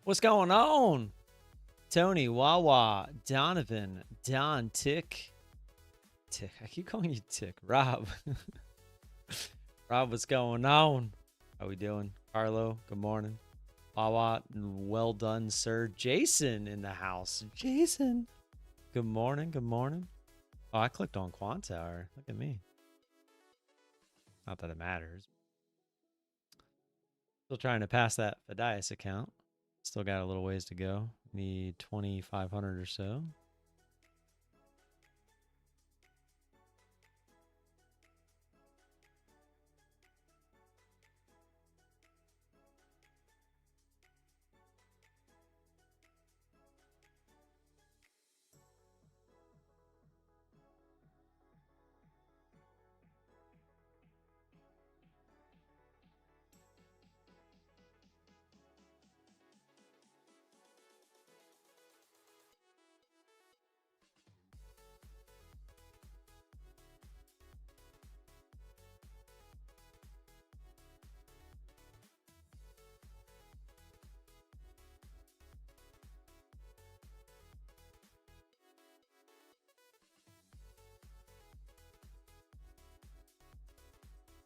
What's going on? Tony, Wawa, Donovan, Don, Tick. I keep calling you Tick. Rob. Rob, what's going on? How we doing? Carlo, good morning. Wawa, well done, sir. Jason in the house. Jason. Good morning, good morning. Oh, I clicked on Quant Tower. Look at me. Not that it matters. Still trying to pass that Fidias account. Still got a little ways to go. Need 2,500 or so.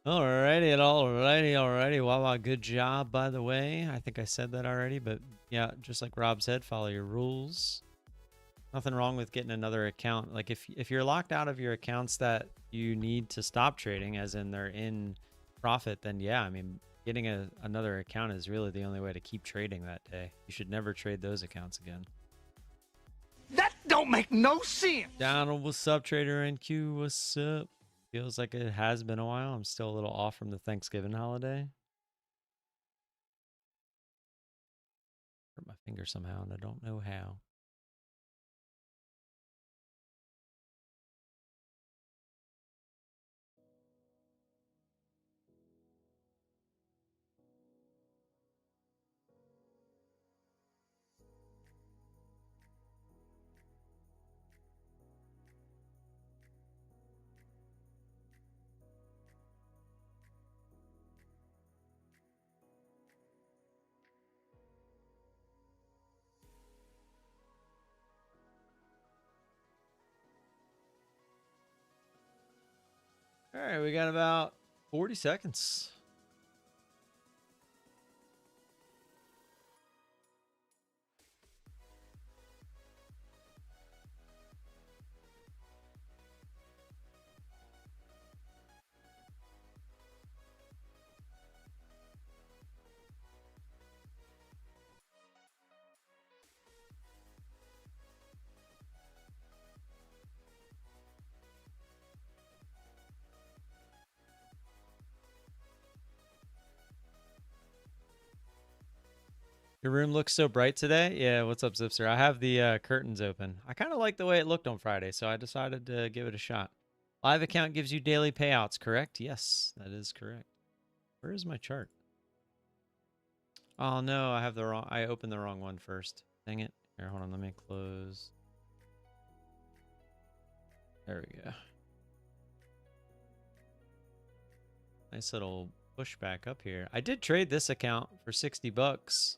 Alrighty. Wow, good job, by the way. I think I said that already, but yeah, just like Rob said, follow your rules. Nothing wrong with getting another account. Like if you're locked out of your accounts that you need to stop trading, as in they're in profit, then yeah, I mean, getting another account is really the only way to keep trading that day. You should never trade those accounts again. That don't make no sense. Donald, what's up? Trader NQ, what's up? Feels like it has been a while. I'm still a little off from the Thanksgiving holiday. Hurt my finger somehow, and I don't know how. All right, we got about 40 seconds. Your room looks so bright today. Yeah, what's up, Zipster? I have the curtains open. I kind of like the way it looked on Friday, so I decided to give it a shot. Live account gives you daily payouts, correct? Yes, that is correct. Where is my chart? Oh no, I opened the wrong one first. Dang it. Here, hold on, let me close. There we go. Nice little pushback up here. I did trade this account for 60 bucks.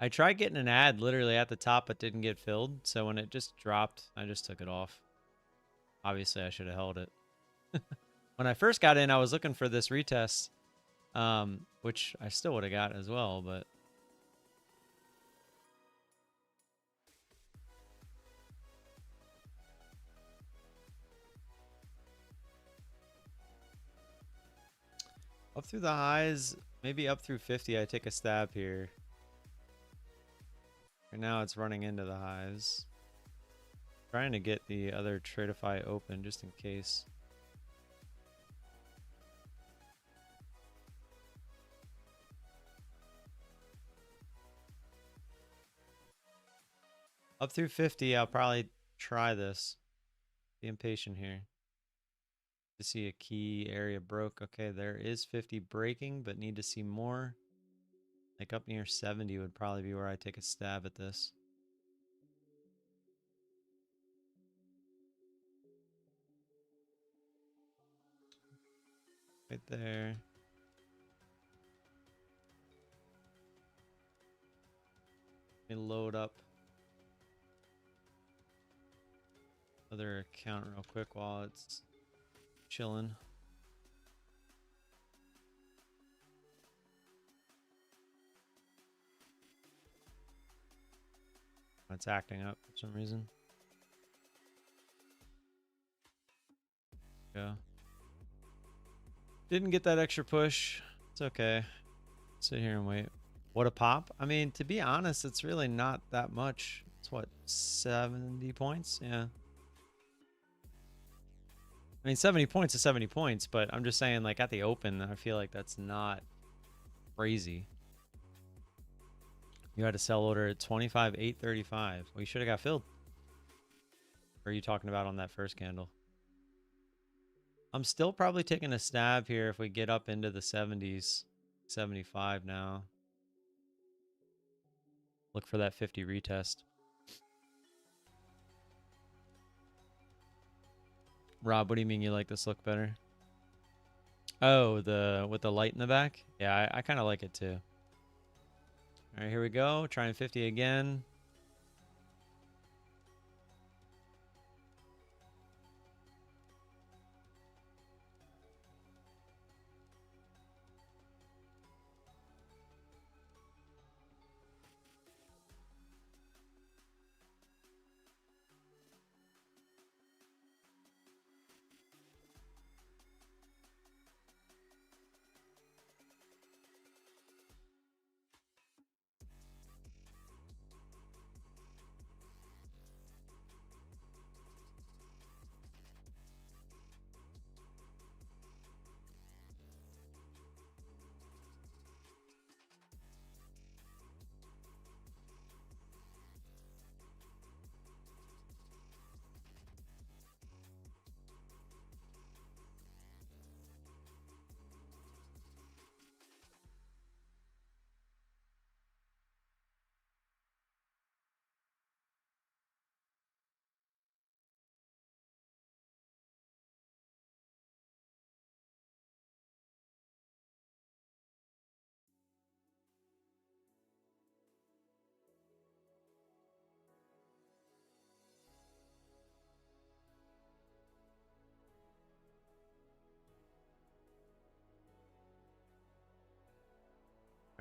I tried getting an ad literally at the top, but didn't get filled. So when it just dropped, I just took it off. Obviously, I should have held it. When I first got in, I was looking for this retest, which I still would have got as well, but... Up through the highs, maybe up through 50, I take a stab here. Right now it's running into the highs. Trying to get the other Tradeify open just in case. Up through 50, I'll probably try this. Be impatient here. To see a key area broke. Okay, there is 50 breaking, but need to see more. Like up near 70 would probably be where I take a stab at this. Right there. Let me load up other account real quick while it's chilling. It's acting up for some reason. Yeah. Didn't get that extra push. It's okay. Sit here and wait. What a pop. I mean, to be honest, it's really not that much. It's what, 70 points? Yeah. I mean, 70 points is 70 points, but I'm just saying, like, at the open, I feel like that's not crazy. You had a sell order at 25,835. Well, you should have got filled. Or are you talking about on that first candle? I'm still probably taking a stab here if we get up into the 70s. 75 now. Look for that 50 retest. Rob, what do you mean you like this look better? Oh, with the light in the back? Yeah, I kind of like it too. All right, here we go. Trying 50 again.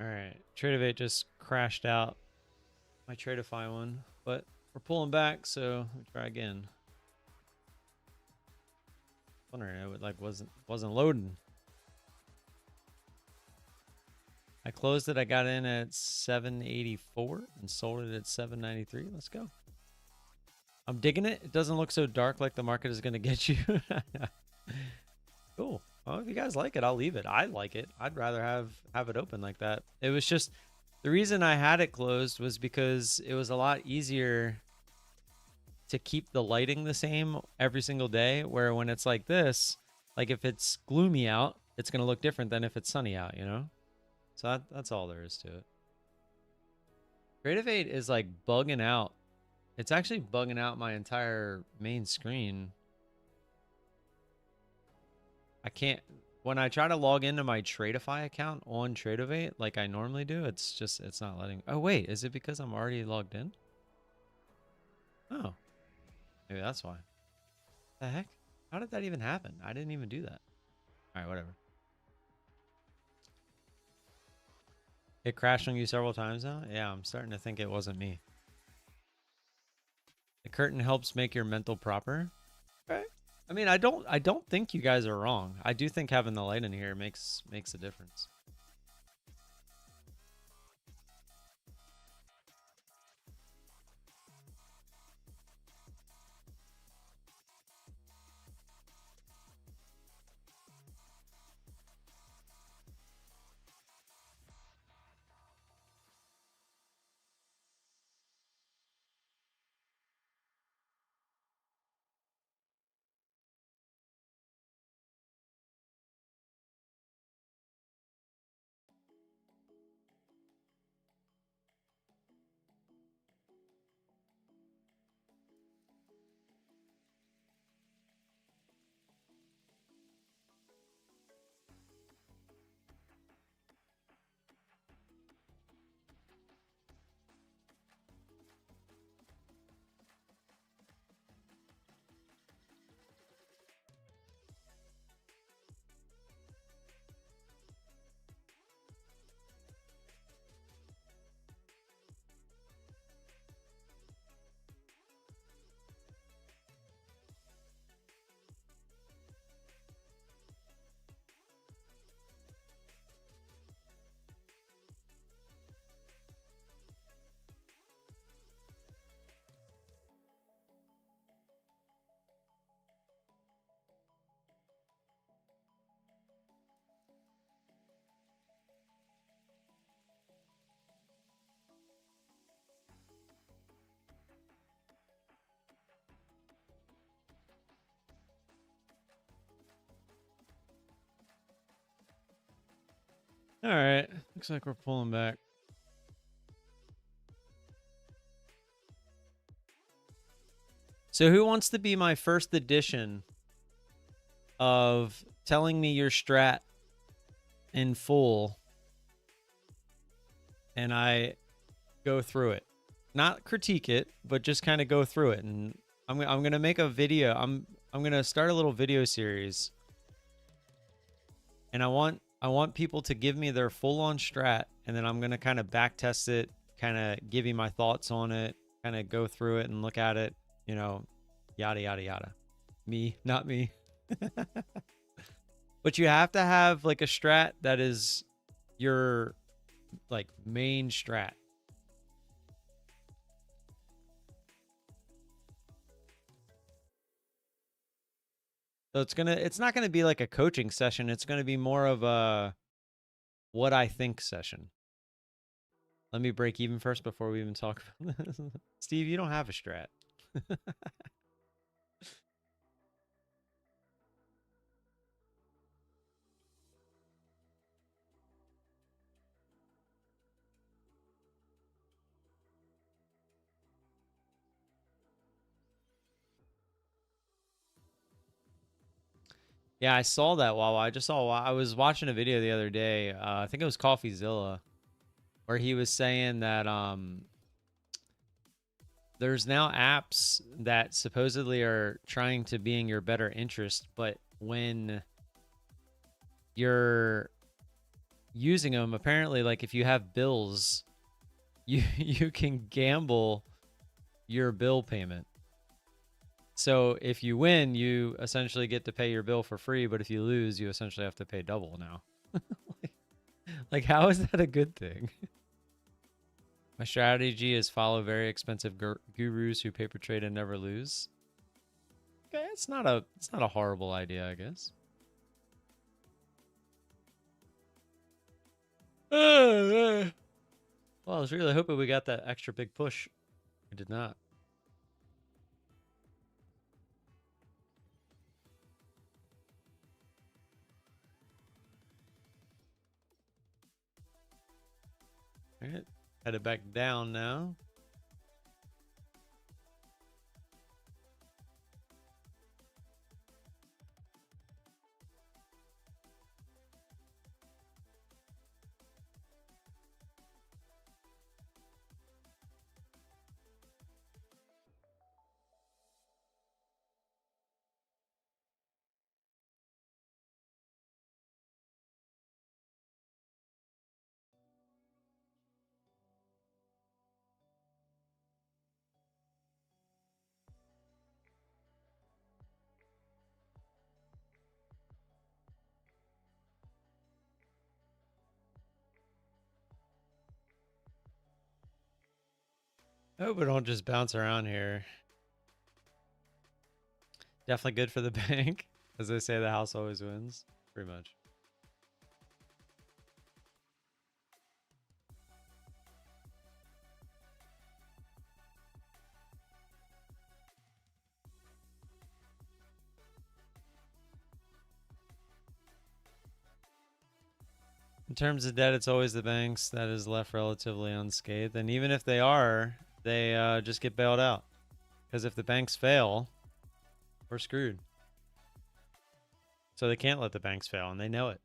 All right, Tradeovate just crashed out my Tradeify one, but we're pulling back, so we try again. Wondering it like wasn't loading. I closed it. I got in at 784 and sold it at 793. Let's go. I'm digging it. It doesn't look so dark like the market is going to get you. Cool. Well, if you guys like it, I'll leave it. I like it. I'd rather have it open like that. It was just the reason I had it closed was because it was a lot easier to keep the lighting the same every single day, where when it's like this, like if it's gloomy out, it's going to look different than if it's sunny out, you know? So that's all there is to it. Creative 8 is like bugging out. It's actually bugging out my entire main screen. I can't, when I try to log into my Tradeify account on Tradeovate like I normally do, it's not letting. Oh wait, is it because I'm already logged in? Oh, maybe that's why. The heck? How did that even happen? I didn't even do that. All right, whatever. It crashed on you several times now? Yeah, I'm starting to think it wasn't me. The curtain helps make your mental proper. Okay. I mean, I don't think you guys are wrong. I do think having the light in here makes a difference. All right. Looks like we're pulling back. So who wants to be my first edition of telling me your strat in full and I go through it? Not critique it, but just kind of go through it. And I'm going to make a video. I'm going to start a little video series. And I want people to give me their full on strat, and then I'm going to kind of back test it, kind of give you my thoughts on it, kind of go through it and look at it, you know, yada yada yada. Me, not me. But you have to have like a strat that is your like main strat. So it's not gonna be like a coaching session. It's gonna be more of a what I think session. Let me break even first before we even talk about this. Steve, you don't have a strat. Yeah, I saw that Wawa. I was watching a video the other day. I think it was CoffeeZilla, where he was saying that there's now apps that supposedly are trying to be in your better interest, but when you're using them, apparently, like if you have bills, you can gamble your bill payment. So if you win, you essentially get to pay your bill for free, but if you lose, you essentially have to pay double now. like how is that a good thing? My strategy is follow very expensive gurus who paper trade and never lose. Okay, it's not a horrible idea, I guess. Well, I was really hoping we got that extra big push. We did not. All right, headed back down now. I hope we don't just bounce around here. Definitely good for the bank. As they say, the house always wins. Pretty much. In terms of debt, it's always the banks that is left relatively unscathed. And even if they are, they just get bailed out. Because if the banks fail, we're screwed. So they can't let the banks fail, and they know it.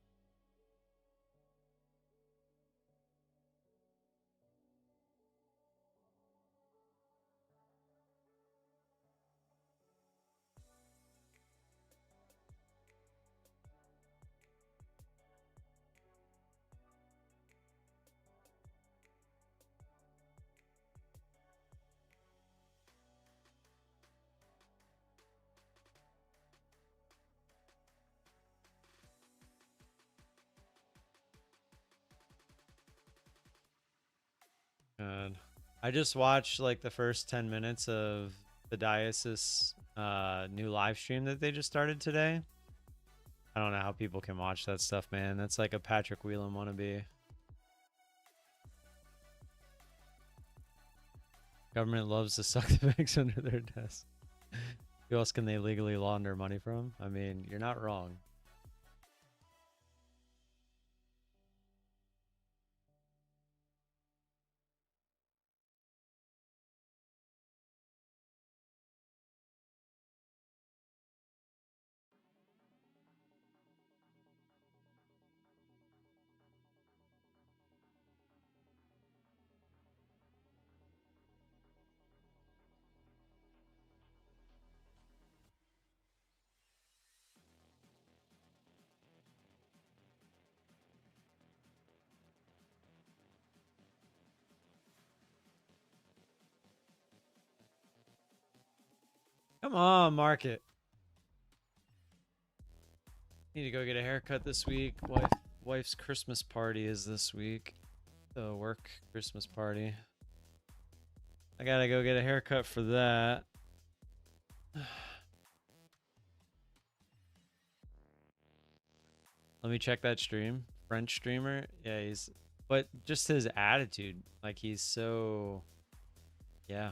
God. I just watched like the first 10 minutes of the Diocese new live stream that they just started today. I don't know how people can watch that stuff, man. That's like a Patrick Whelan wannabe. Government loves to suck the banks under their desk. Who else can they legally launder money from? I mean, you're not wrong. Come on, market. Need to go get a haircut this week. Wife's Christmas party is this week. The work Christmas party. I gotta go get a haircut for that. Let me check that stream. French streamer. Yeah, but just his attitude. Like he's so, yeah.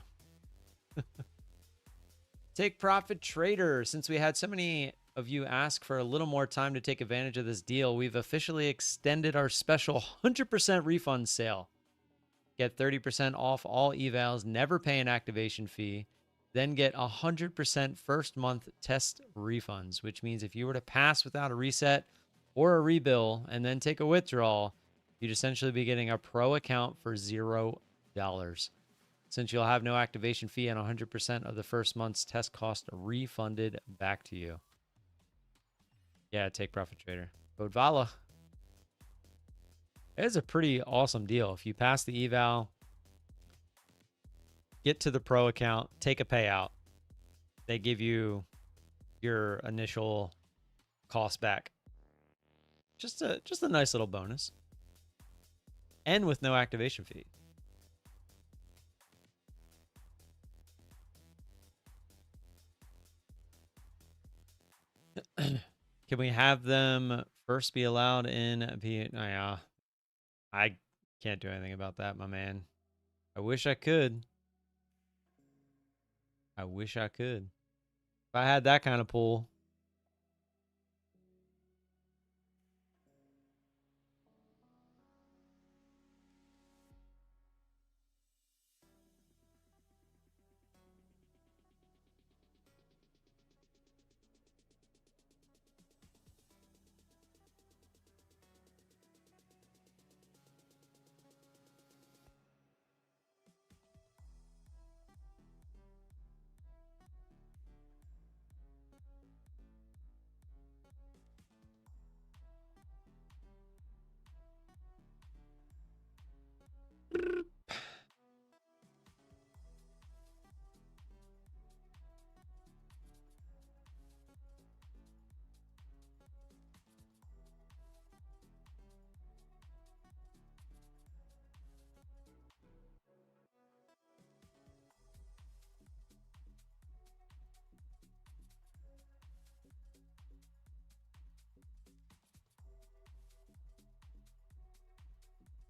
Take Profit Trader. Since we had so many of you ask for a little more time to take advantage of this deal, we've officially extended our special 100% refund sale. Get 30% off all evals, never pay an activation fee, then get 100% first month test refunds, which means if you were to pass without a reset or a rebill and then take a withdrawal, you'd essentially be getting a pro account for $0. Since you'll have no activation fee and 100% of the first month's test cost refunded back to you. Yeah, take Profit Trader. Code VOLA. It's a pretty awesome deal. If you pass the eval, get to the pro account, take a payout, they give you your initial cost back. Just a nice little bonus. And with no activation fee. Can we have them first be allowed in yeah. I can't do anything about that, my man. I wish I could. I wish I could. If I had that kind of pull.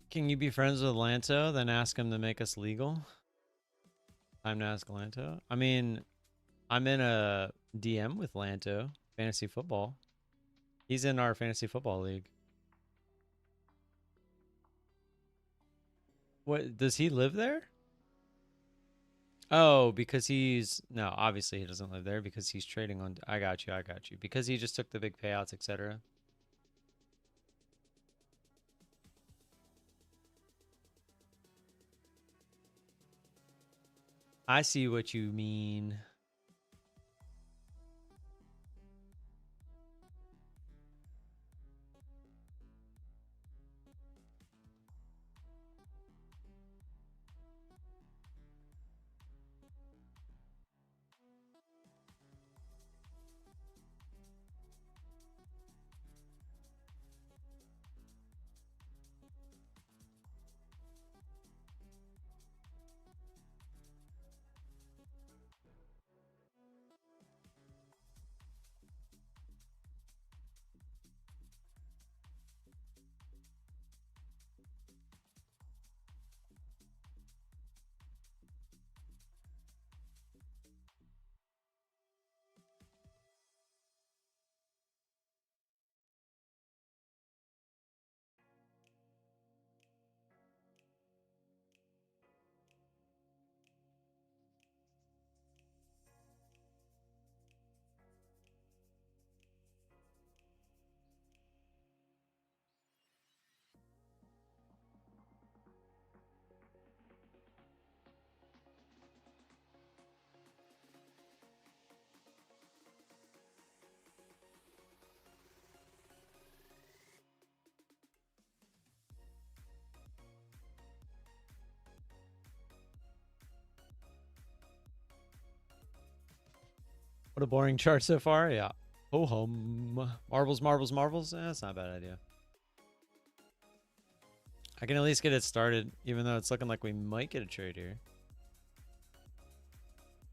Can you be friends with Lanto, then ask him to make us legal? Time to ask Lanto. I mean, I'm in a DM with Lanto, fantasy football. He's in our fantasy football league. What, does he live there? Oh, because no, obviously he doesn't live there because he's trading on, I got you. Because he just took the big payouts, etc. I see what you mean. What a boring chart so far. Yeah. Ho hum. Marbles, marbles, marbles. That's not a bad idea. I can at least get it started, even though it's looking like we might get a trade here.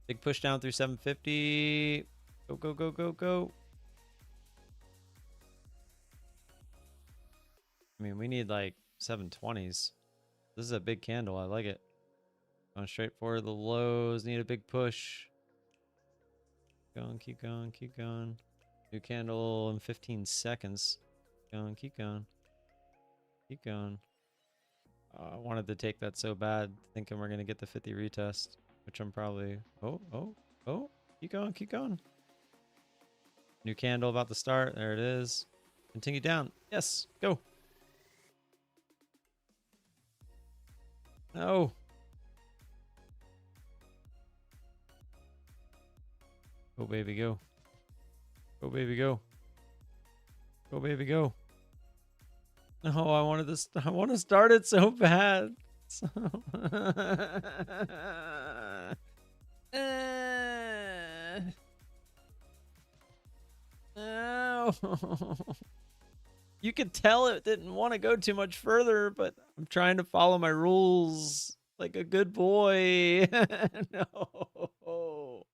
Big push down through 750. Go, go, go, go, go. I mean, we need like 720s. This is a big candle. I like it. Going straight for the lows. Need a big push. Going, keep going, keep going. New candle in 15 seconds. Going, keep going. Keep going. I wanted to take that so bad, thinking we're going to get the 50 retest, which I'm probably... Oh, oh, oh. Keep going, keep going. New candle about to start. There it is. Continue down. Yes, go. No. Go, baby, go. Go, baby, go. Go, baby, go. Oh, I want to start it so bad. So no. You could tell it didn't want to go too much further, but I'm trying to follow my rules like a good boy. No.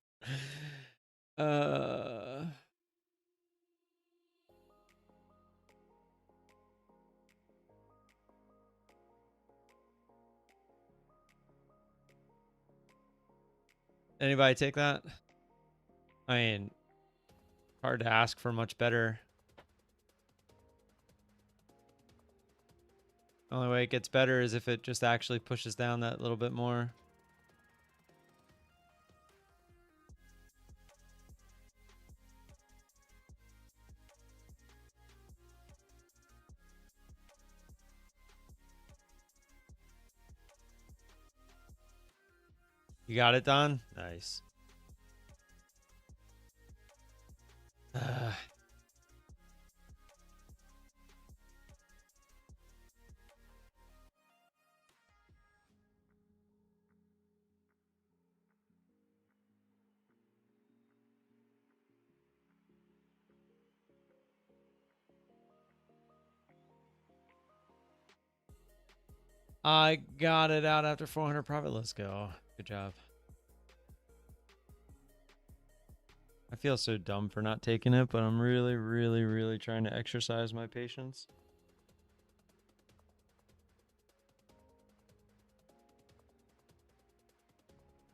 Anybody take that? I mean, hard to ask for much better. The only way it gets better is if it just actually pushes down that little bit more. You got it, Don? Nice. I got it out after 400 profit. Let's go. Good job. I feel so dumb for not taking it, but I'm really, really, really trying to exercise my patience.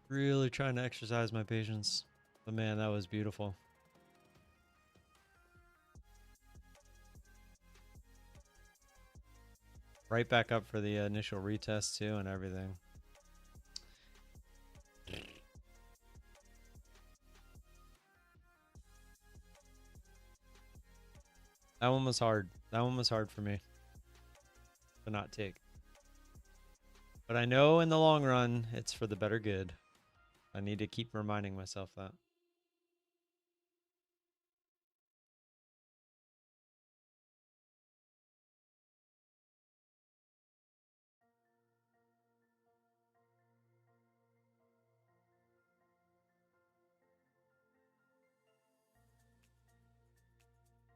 Really trying to exercise my patience. But man, that was beautiful. Right back up for the initial retest too and everything. That one was hard. That one was hard for me to not take. But I know in the long run, it's for the better good. I need to keep reminding myself that.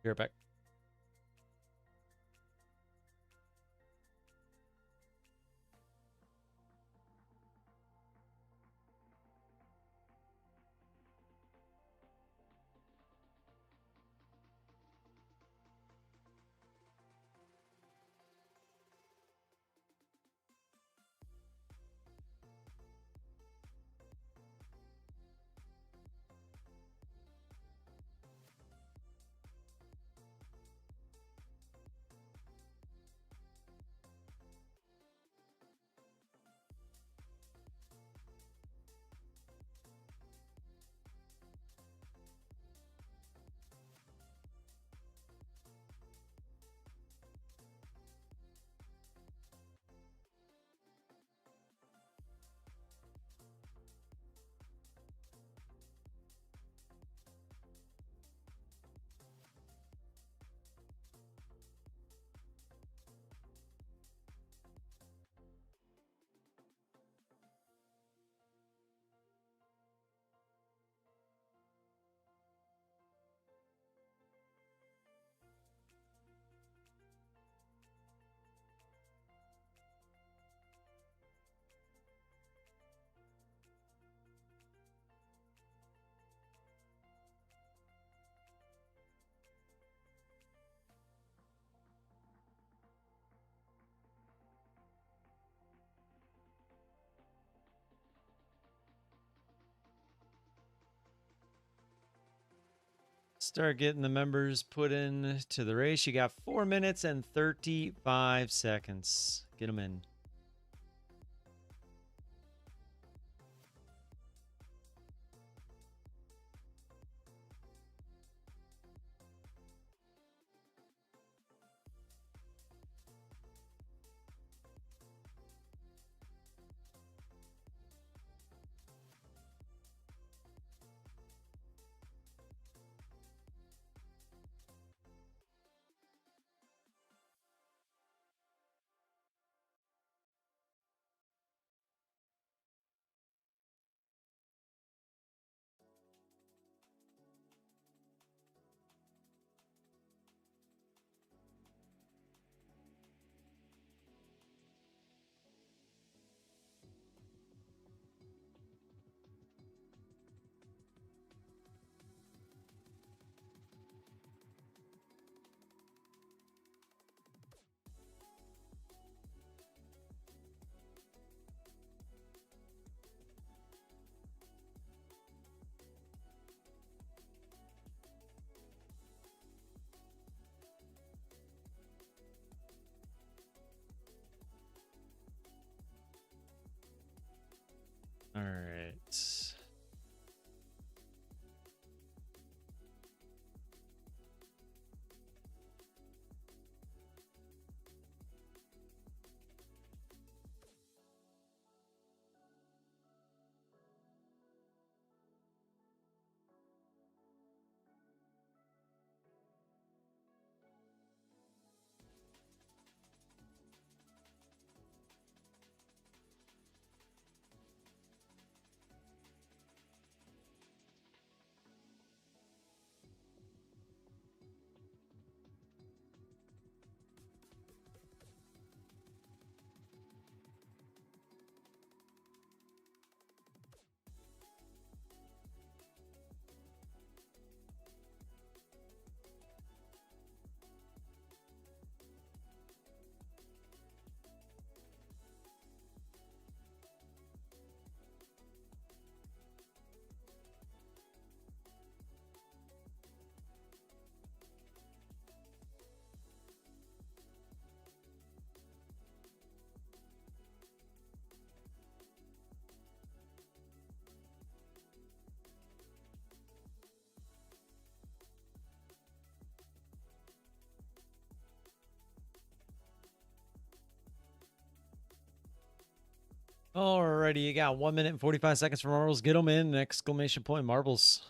Be right back. Start getting the members put in to the race. You got 4 minutes and 35 seconds. Get them in. All right. Alrighty, you got 1 minute and 45 seconds for marbles. Get them in! Exclamation point marbles.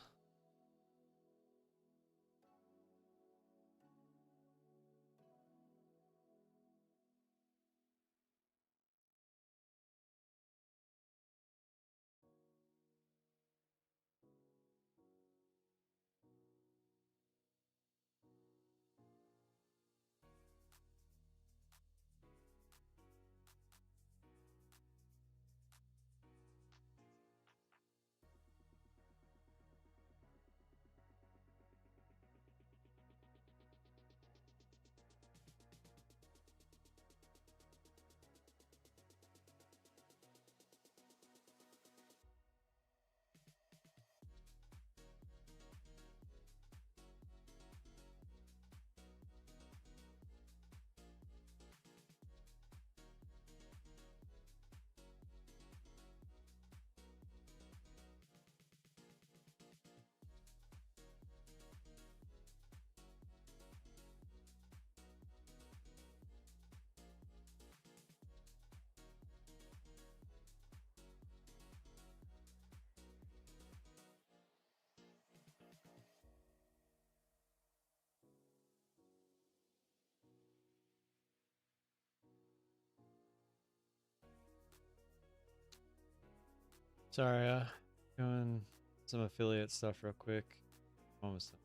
Sorry, doing some affiliate stuff real quick. Almost done.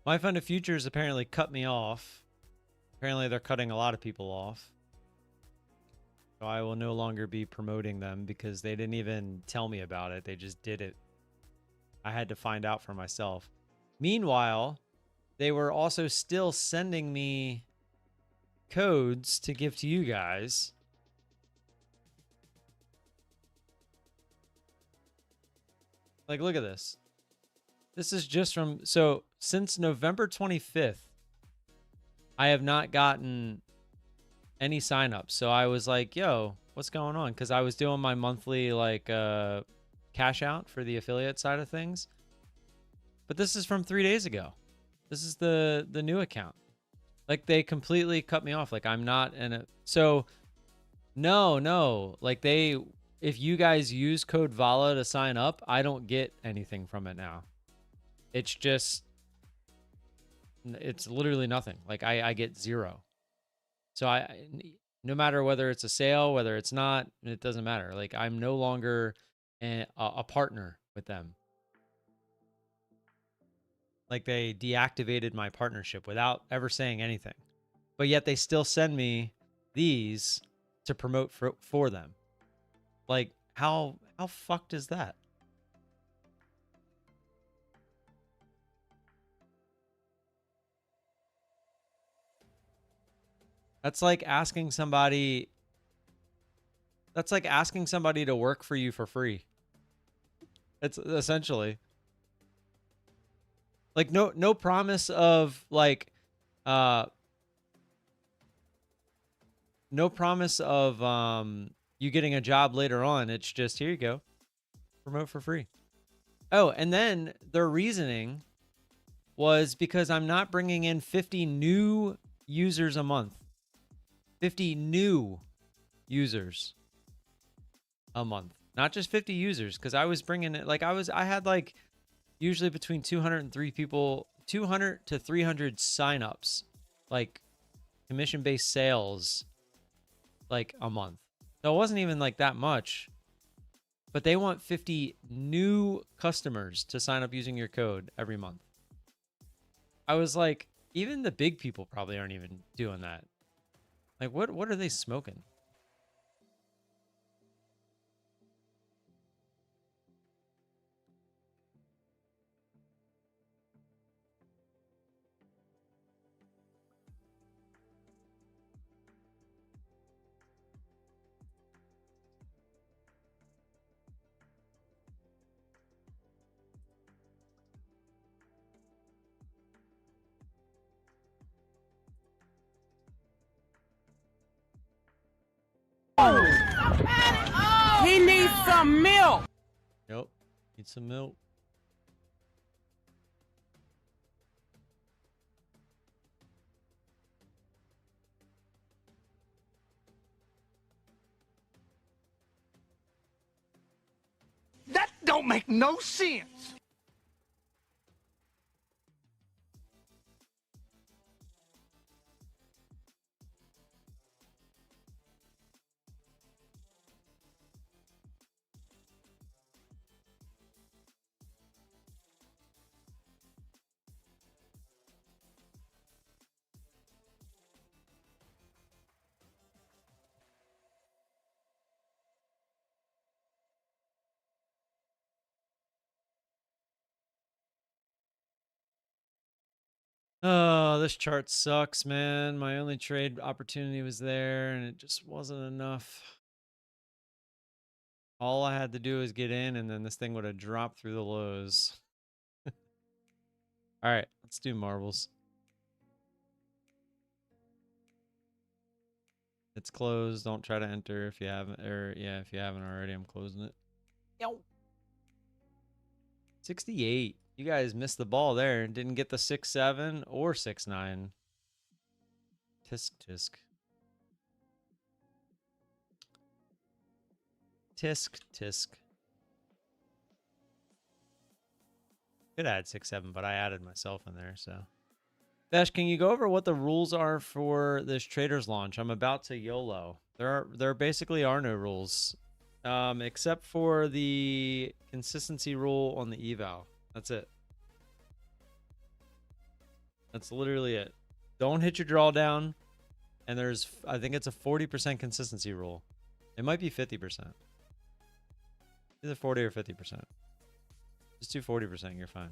My Fund of Futures apparently cut me off. Apparently they're cutting a lot of people off. So I will no longer be promoting them because they didn't even tell me about it. They just did it. I had to find out for myself. Meanwhile, they were also still sending me codes to give to you guys. Like, look at this. This is just from, so since November 25th, I have not gotten any signups. So I was like, yo, what's going on? Because I was doing my monthly like cash out for the affiliate side of things. But this is from 3 days ago. This is the new account. Like they completely cut me off. Like I'm not in a, so no. Like they, if you guys use code VOLA to sign up, I don't get anything from it now. It's just, it's literally nothing. Like I get zero. So no matter whether it's a sale, whether it's not, it doesn't matter. Like I'm no longer a partner with them. Like they deactivated my partnership without ever saying anything. But yet they still send me these to promote for them. Like how fucked is that? That's like asking somebody to work for you for free. It's essentially like no promise of like no promise of you getting a job later on. It's just here you go. Promote for free. Oh, and then their reasoning was because I'm not bringing in 50 new users a month. 50 new users a month. Not just 50 users, because I was bringing it, like I had like usually between 200 and 200 to 300 signups, like commission-based sales, like a month. So it wasn't even like that much, but they want 50 new customers to sign up using your code every month. I was like, even the big people probably aren't even doing that. Like, what are they smoking? He needs some milk. Yep. Need some milk. That don't make no sense. Oh, this chart sucks, man. My only trade opportunity was there, and it just wasn't enough. All I had to do was get in, and then this thing would have dropped through the lows. All right, let's do marbles. It's closed. Don't try to enter if you haven't, or yeah, if you haven't already, I'm closing it. Yo. 68. You guys missed the ball there and didn't get the 6-7 or 6-9. Tisk tisk. Tisk tisk. Could add 6-7, but I added myself in there, so. Dash, can you go over what the rules are for this traders launch? I'm about to YOLO. There basically are no rules, except for the consistency rule on the eval. That's it. That's literally it. Don't hit your drawdown, and there's, I think it's a 40% consistency rule. It might be 50%. Either 40 or 50%. Just do 40%, you're fine.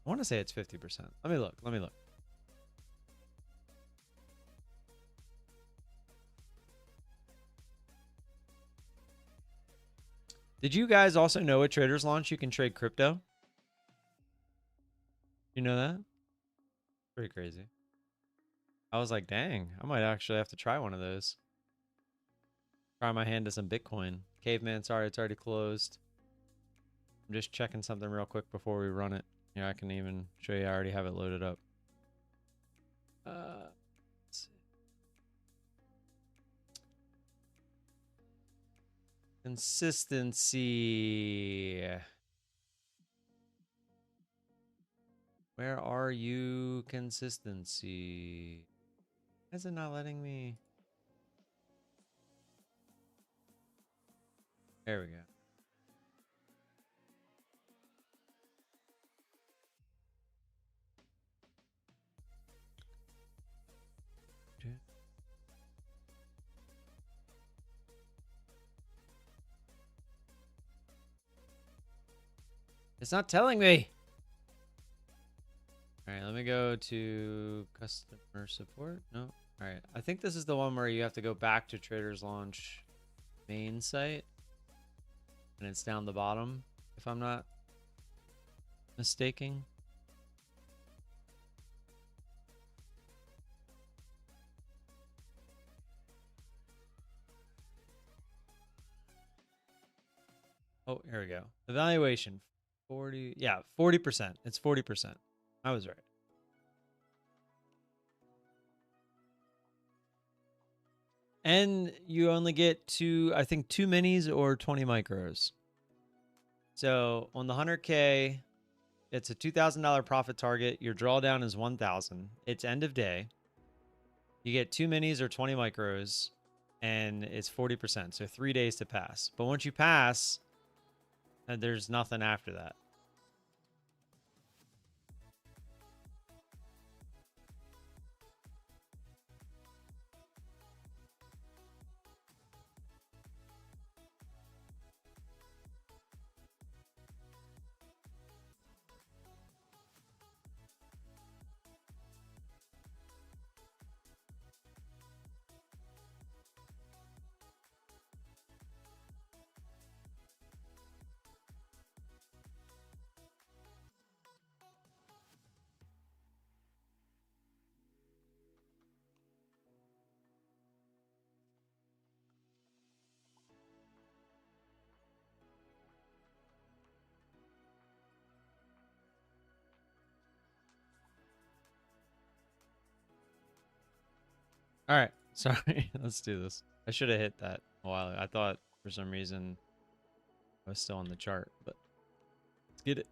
I want to say it's 50%. Let me look. Let me look. Did you guys also know at Traders Launch you can trade crypto? You know that? Pretty crazy. I was like, dang, I might actually have to try one of those. Try my hand to some Bitcoin. Caveman, sorry, it's already closed. I'm just checking something real quick before we run it. Yeah, I can even show you I already have it loaded up. Let's see. Consistency. Where are you, consistency? Why is it not letting me? There we go. It's not telling me. All right, let me go to customer support. No. All right. I think this is the one where you have to go back to Traders Launch main site. And it's down the bottom, if I'm not mistaken. Oh, here we go. Evaluation. 40. Yeah, 40%. It's 40%. I was right. And you only get I think 2 minis or 20 micros. So on the 100K, it's a $2,000 profit target. Your drawdown is 1,000. It's end of day. You get 2 minis or 20 micros, and it's 40%. So 3 days to pass. But once you pass, there's nothing after that. All right. Sorry. Let's do this. I should have hit that a while ago. I thought for some reason I was still on the chart, but let's get it.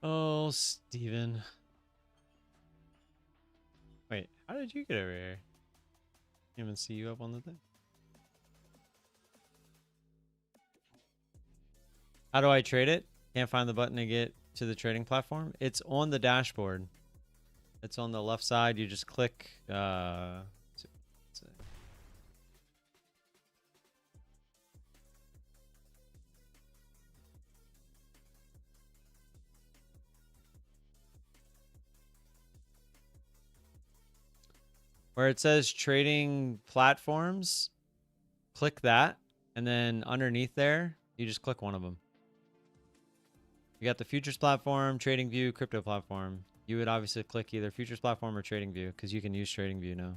Oh, Steven. Wait, how did you get over here? Can't even see you up on the thing. How do I trade it? Can't find the button to get to the trading platform. It's on the dashboard. It's on the left side. You just click. Where it says trading platforms, click that. And then underneath there, you just click one of them. You got the futures platform, trading view, crypto platform. You would obviously click either futures platform or trading view because you can use trading view now.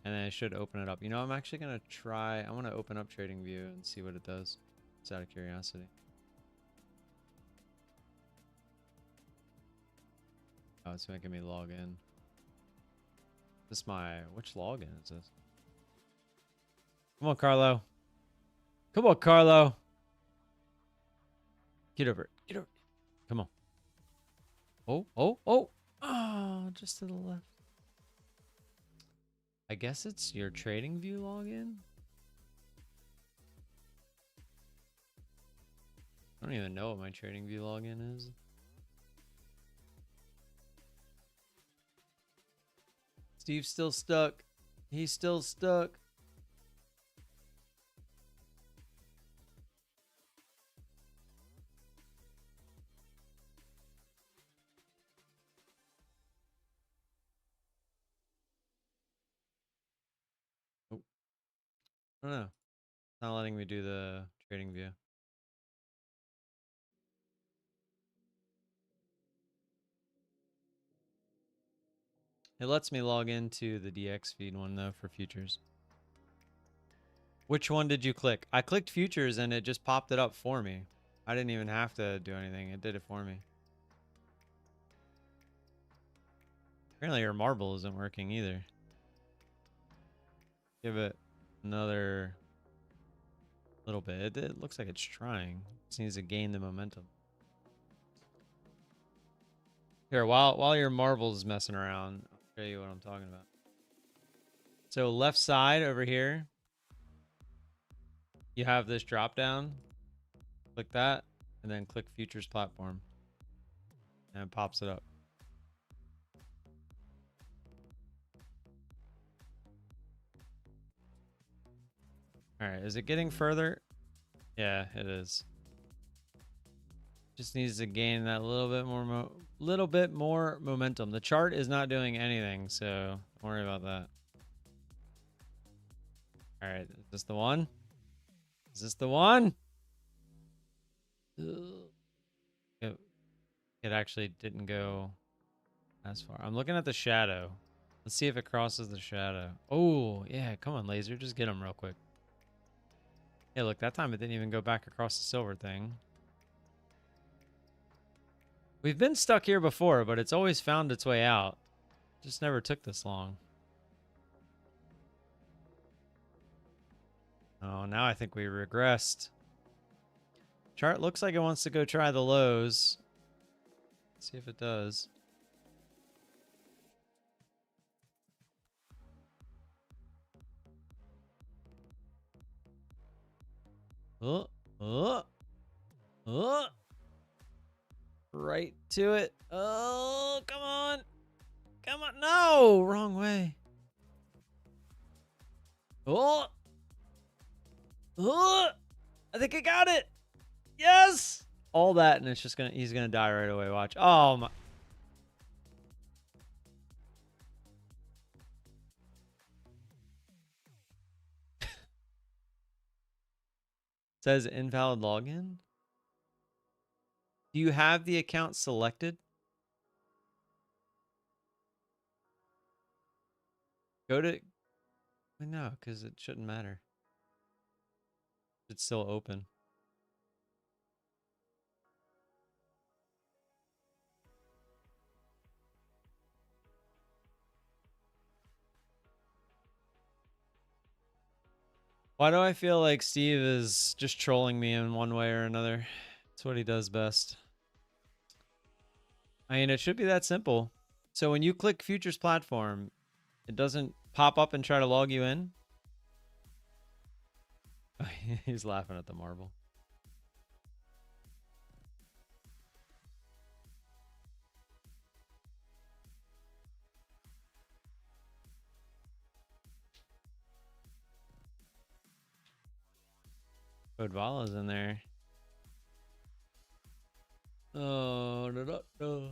And then it should open it up. You know, I'm actually going to try. I want to open up trading view and see what it does. Just out of curiosity. Oh, it's making me log in. This my, which login is this? Come on, Carlo. Come on, Carlo. Get over it. Get over it. Come on. Oh, oh, oh. Oh, just to the left. I guess it's your trading view login. I don't even know what my trading view login is. Steve's still stuck. He's still stuck. Oh, I don't know. It's not letting me do the trading view. It lets me log into the DX feed one though for futures. Which one did you click? I clicked futures and it just popped it up for me. I didn't even have to do anything. It did it for me. Apparently your marble isn't working either. Give it another little bit. It looks like it's trying. It just needs to gain the momentum. Here, while your marble's messing around, I'll show you what I'm talking about. So left side over here, you have this drop down. Click that, and then click futures platform. And it pops it up. All right, is it getting further? Yeah, it is. Just needs to gain that little bit more momentum. The chart is not doing anything, so don't worry about that. All right, is this the one? Is this the one? It actually didn't go as far. I'm looking at the shadow. Let's see if it crosses the shadow. Oh, yeah, come on, laser. Just get him real quick. Hey, look, that time it didn't even go back across the silver thing. We've been stuck here before, but it's always found its way out. Just never took this long. Oh, now I think we regressed. Chart looks like it wants to go try the lows. Let's see if it does. Oh, oh, oh. Right to it. Oh, come on. Come on. No, wrong way. Oh. Oh. I think I got it. Yes. All that, and it's just gonna, he's gonna die right away. Watch. Oh my. Says invalid login. Do you have the account selected? Go to... No, because it shouldn't matter. It's still open. Why do I feel like Steve is just trolling me in one way or another? It's what he does best. I mean, it should be that simple. So when you click Futures Platform, it doesn't pop up and try to log you in. He's laughing at the marble. Code VOLA's in there. Oh, no, no, no.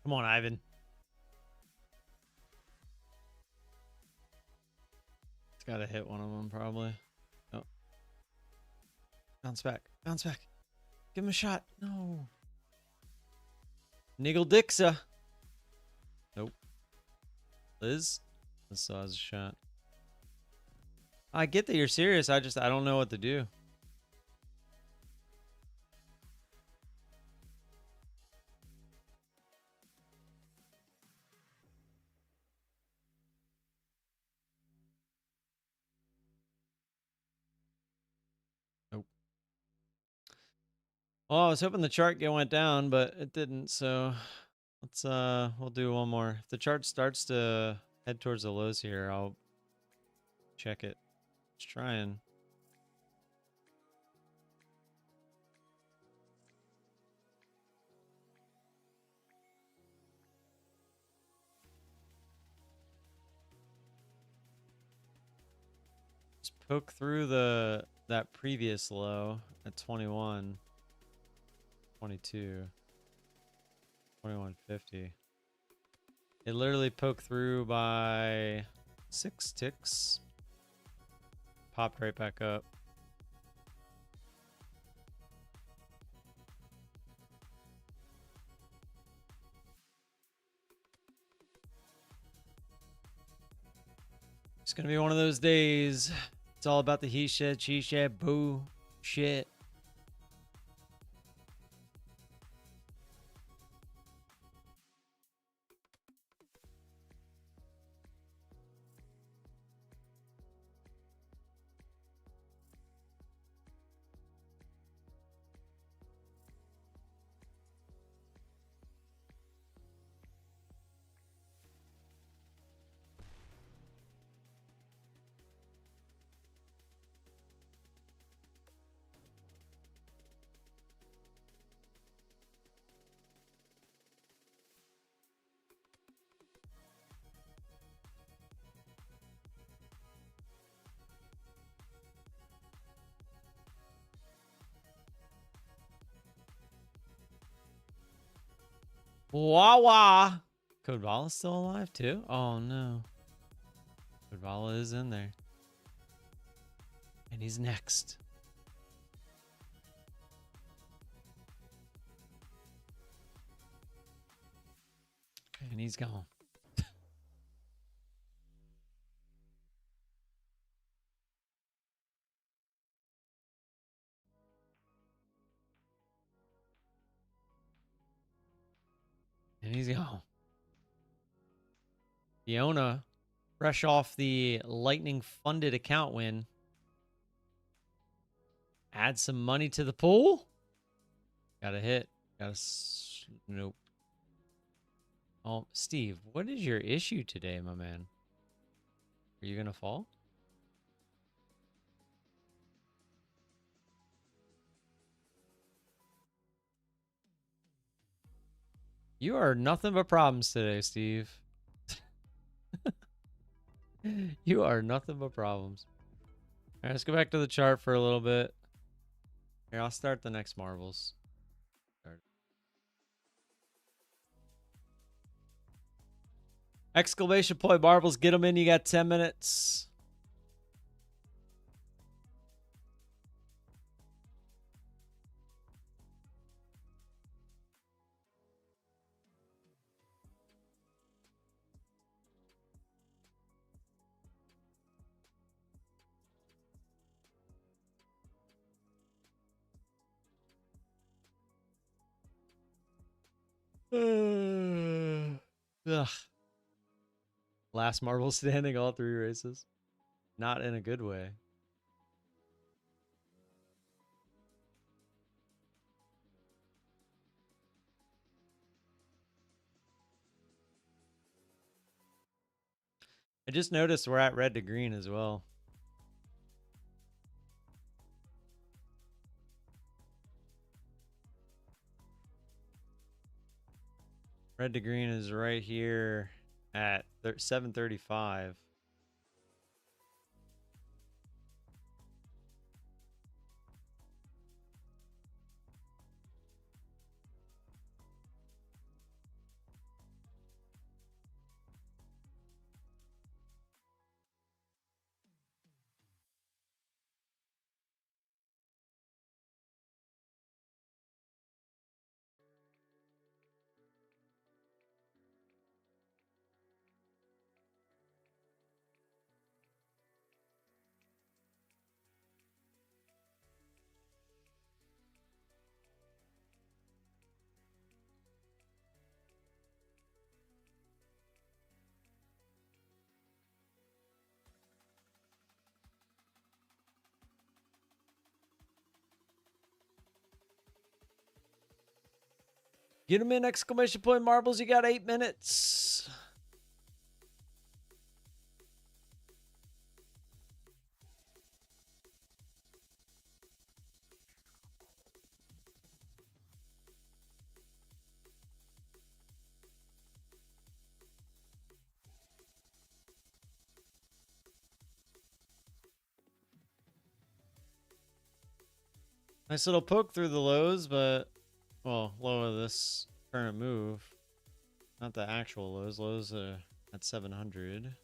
Come on, Ivan. It's got to hit one of them, probably. Oh. Bounce back. Bounce back. Give him a shot. No. Niggle Dixa. Nope. Liz? Liz still has a shot. I get that you're serious. I don't know what to do. Nope. Well, I was hoping the chart went down, but it didn't, so let's we'll do one more. If the chart starts to head towards the lows here, I'll check it. Just trying. Just poke through that previous low at 21, 22, 21.50. It literally poked through by 6 ticks. Popped right back up. It's gonna be one of those days. It's all about the he said, she said, boo, shit. Wawa. Code VOLA's still alive too? Oh no. Code VOLA is in there. And he's next. And he's gone. And he's gone. Fiona, fresh off the Lightning funded account win. Add some money to the pool. Got a hit. Nope. Oh, Steve, what is your issue today, my man? Are you gonna fall? You are nothing but problems today, Steve. You are nothing but problems. All right, let's go back to the chart for a little bit. Here, I'll start the next marbles. Exclamation point marbles, get them in. You got 10 minutes. Ugh. Last marble standing all 3 races. Not in a good way. I just noticed we're at red to green as well. Red to green is right here at 7:35. Get them in, exclamation point marbles. You got 8 minutes. Nice little poke through the lows, but, well, low of this current move. Not the actual lows. Lows are at 700.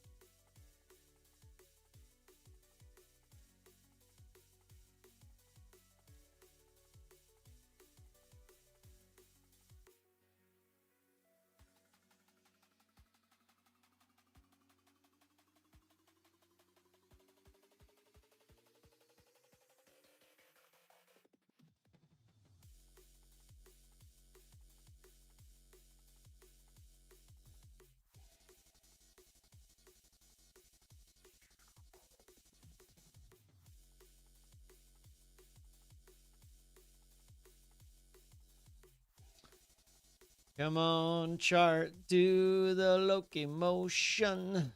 Come on, chart, do the Loki motion.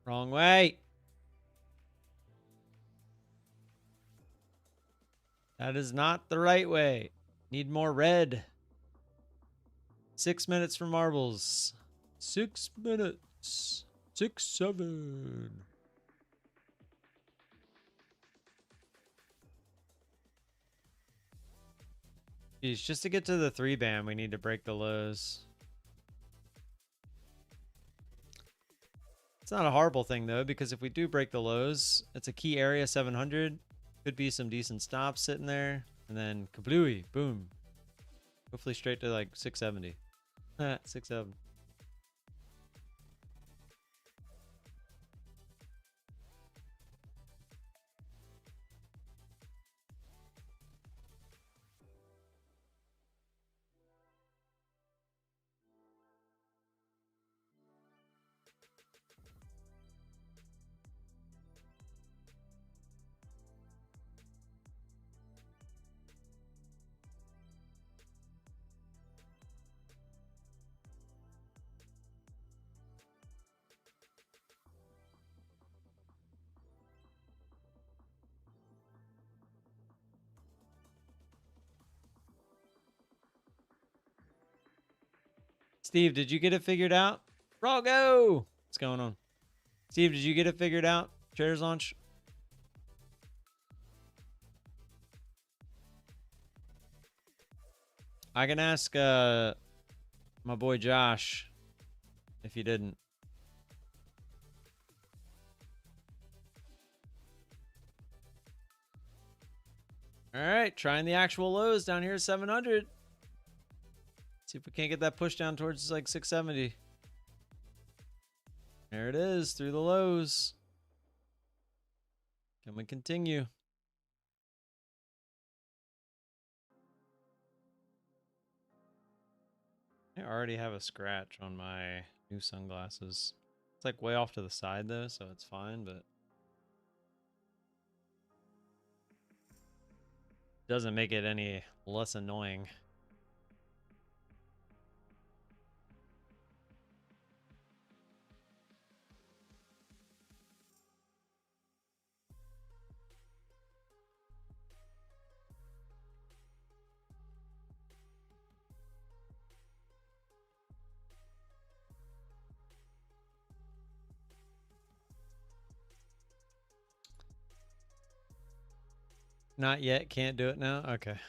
Wrong way. That is not the right way. Need more red. 6 minutes for marbles. 6 minutes. 6, 7. Geez, just to get to the 3 band, we need to break the lows. It's not a horrible thing, though, because if we do break the lows, it's a key area, 700. Could be some decent stops sitting there. And then kablooey, boom. Hopefully straight to like 670. 6-7. Steve, did you get it figured out? Rago! What's going on? Steve, did you get it figured out? Traders launch? I can ask my boy Josh if he didn't. All right, trying the actual lows down here at 700. See if we can't get that push down towards like 670. There it is, through the lows. Can we continue? I already have a scratch on my new sunglasses. It's like way off to the side though, so it's fine, but doesn't make it any less annoying. Not yet, can't do it now? Okay.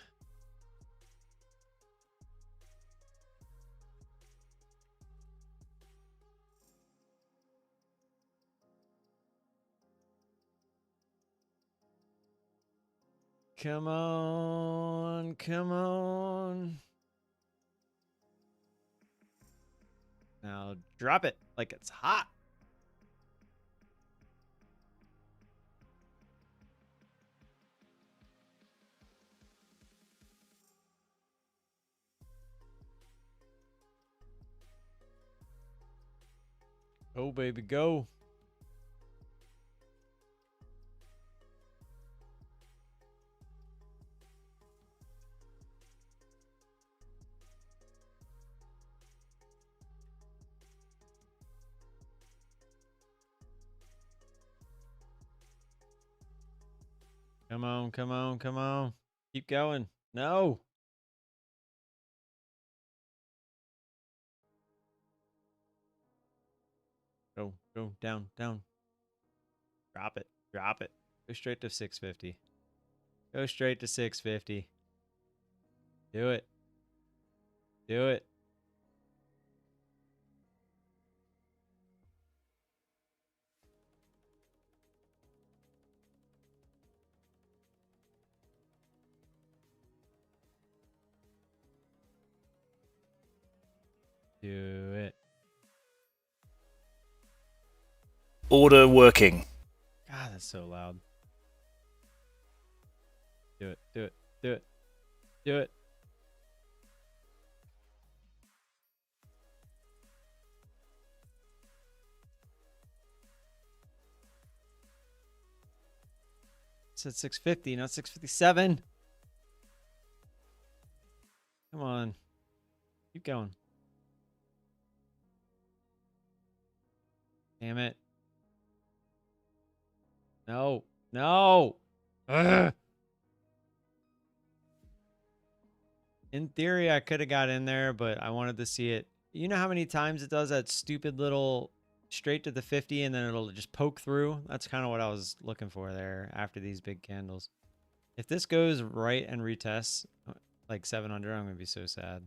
Come on, come on. Now drop it like it's hot. Go, baby, go. Come on, come on, come on. Keep going. No. Go, go, down, down. Drop it, drop it. Go straight to 650. Go straight to 650. Do it. Do it. Do it. Order working. God, that's so loud. Do it, do it, do it, do it. It's at 650, not 657. Come on. Keep going. Damn it. No. No. Ugh. In theory, I could have got in there, but I wanted to see it. You know how many times it does that stupid little straight to the 50 and then it'll just poke through? That's kind of what I was looking for there after these big candles. If this goes right and retests like 700, I'm going to be so sad.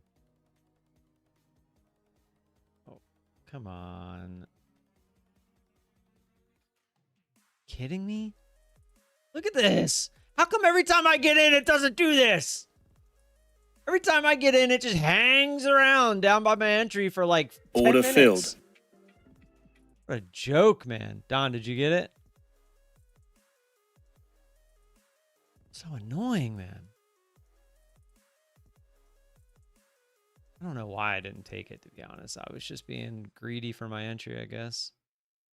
Oh, come on. Kidding me? Look at this. How come every time I get in, it doesn't do this? Every time I get in, it just hangs around down by my entry for like 10 Order minutes. filled. What a joke, man. Don, did you get it? So annoying, man. I don't know why I didn't take it, to be honest. I was just being greedy for my entry, I guess.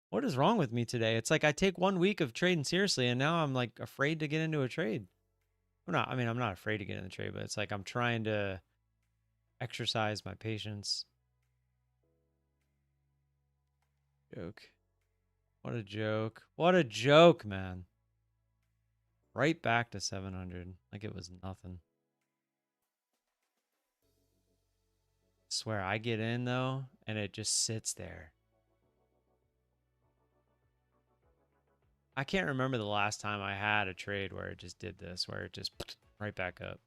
What is wrong with me today? It's like I take 1 week of trading seriously, and now I'm like afraid to get into a trade. I'm not afraid to get in the trade, but it's like I'm trying to exercise my patience. Joke. What a joke. What a joke, man. Right back to 700. Like it was nothing. Swear I get in though, and it just sits there. I can't remember the last time I had a trade where it just did this, where it just right back up.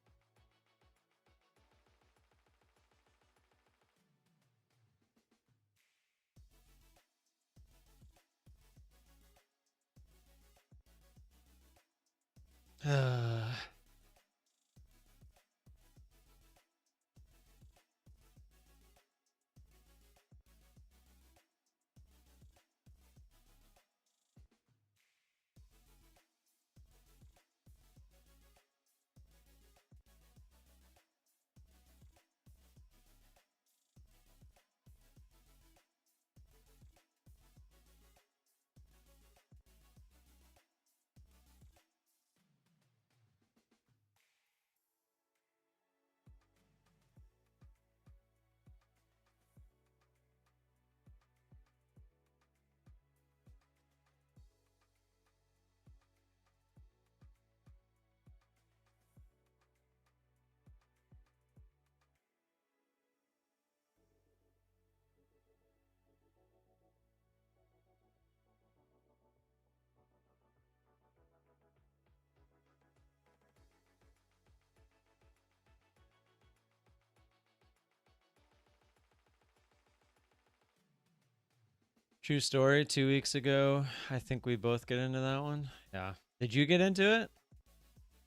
True story. 2 weeks ago, I think we both get into that one. Yeah. Did you get into it?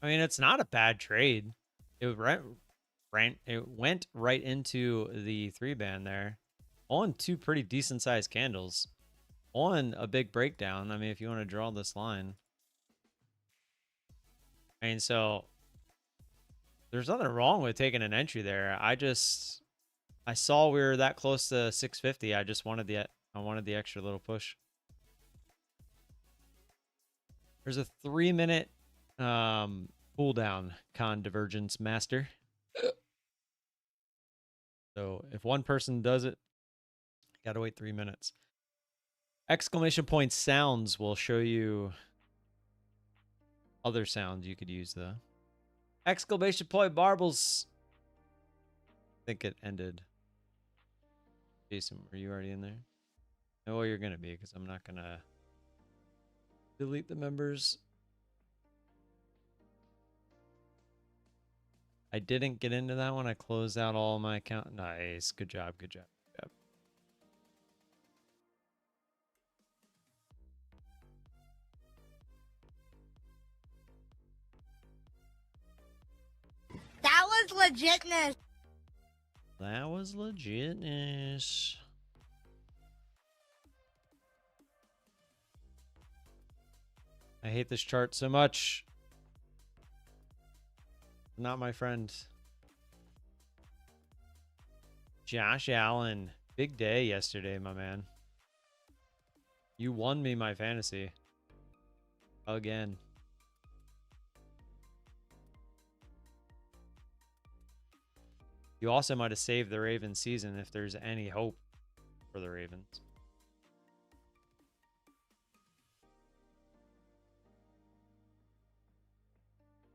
I mean, it's not a bad trade. It went right into the 3-band there on 2 pretty decent sized candles on a big breakdown. I mean, if you want to draw this line. I mean, so there's nothing wrong with taking an entry there. I saw we were that close to 650. I I wanted the extra little push. There's a 3-minute cooldown, Con Divergence Master. So if one person does it, gotta wait 3 minutes. Exclamation point sounds will show you other sounds you could use though. Exclamation point marbles. I think it ended. Jason, were you already in there? No, you're gonna be, because I'm not gonna delete the members. I didn't get into that one. I closed out all my account. Nice. Good job. Good job. Good job. That was legitness. That was legitness. I hate this chart so much. Not my friend. Josh Allen. Big day yesterday, my man. You won me my fantasy. Again. You also might have saved the Ravens season if there's any hope for the Ravens.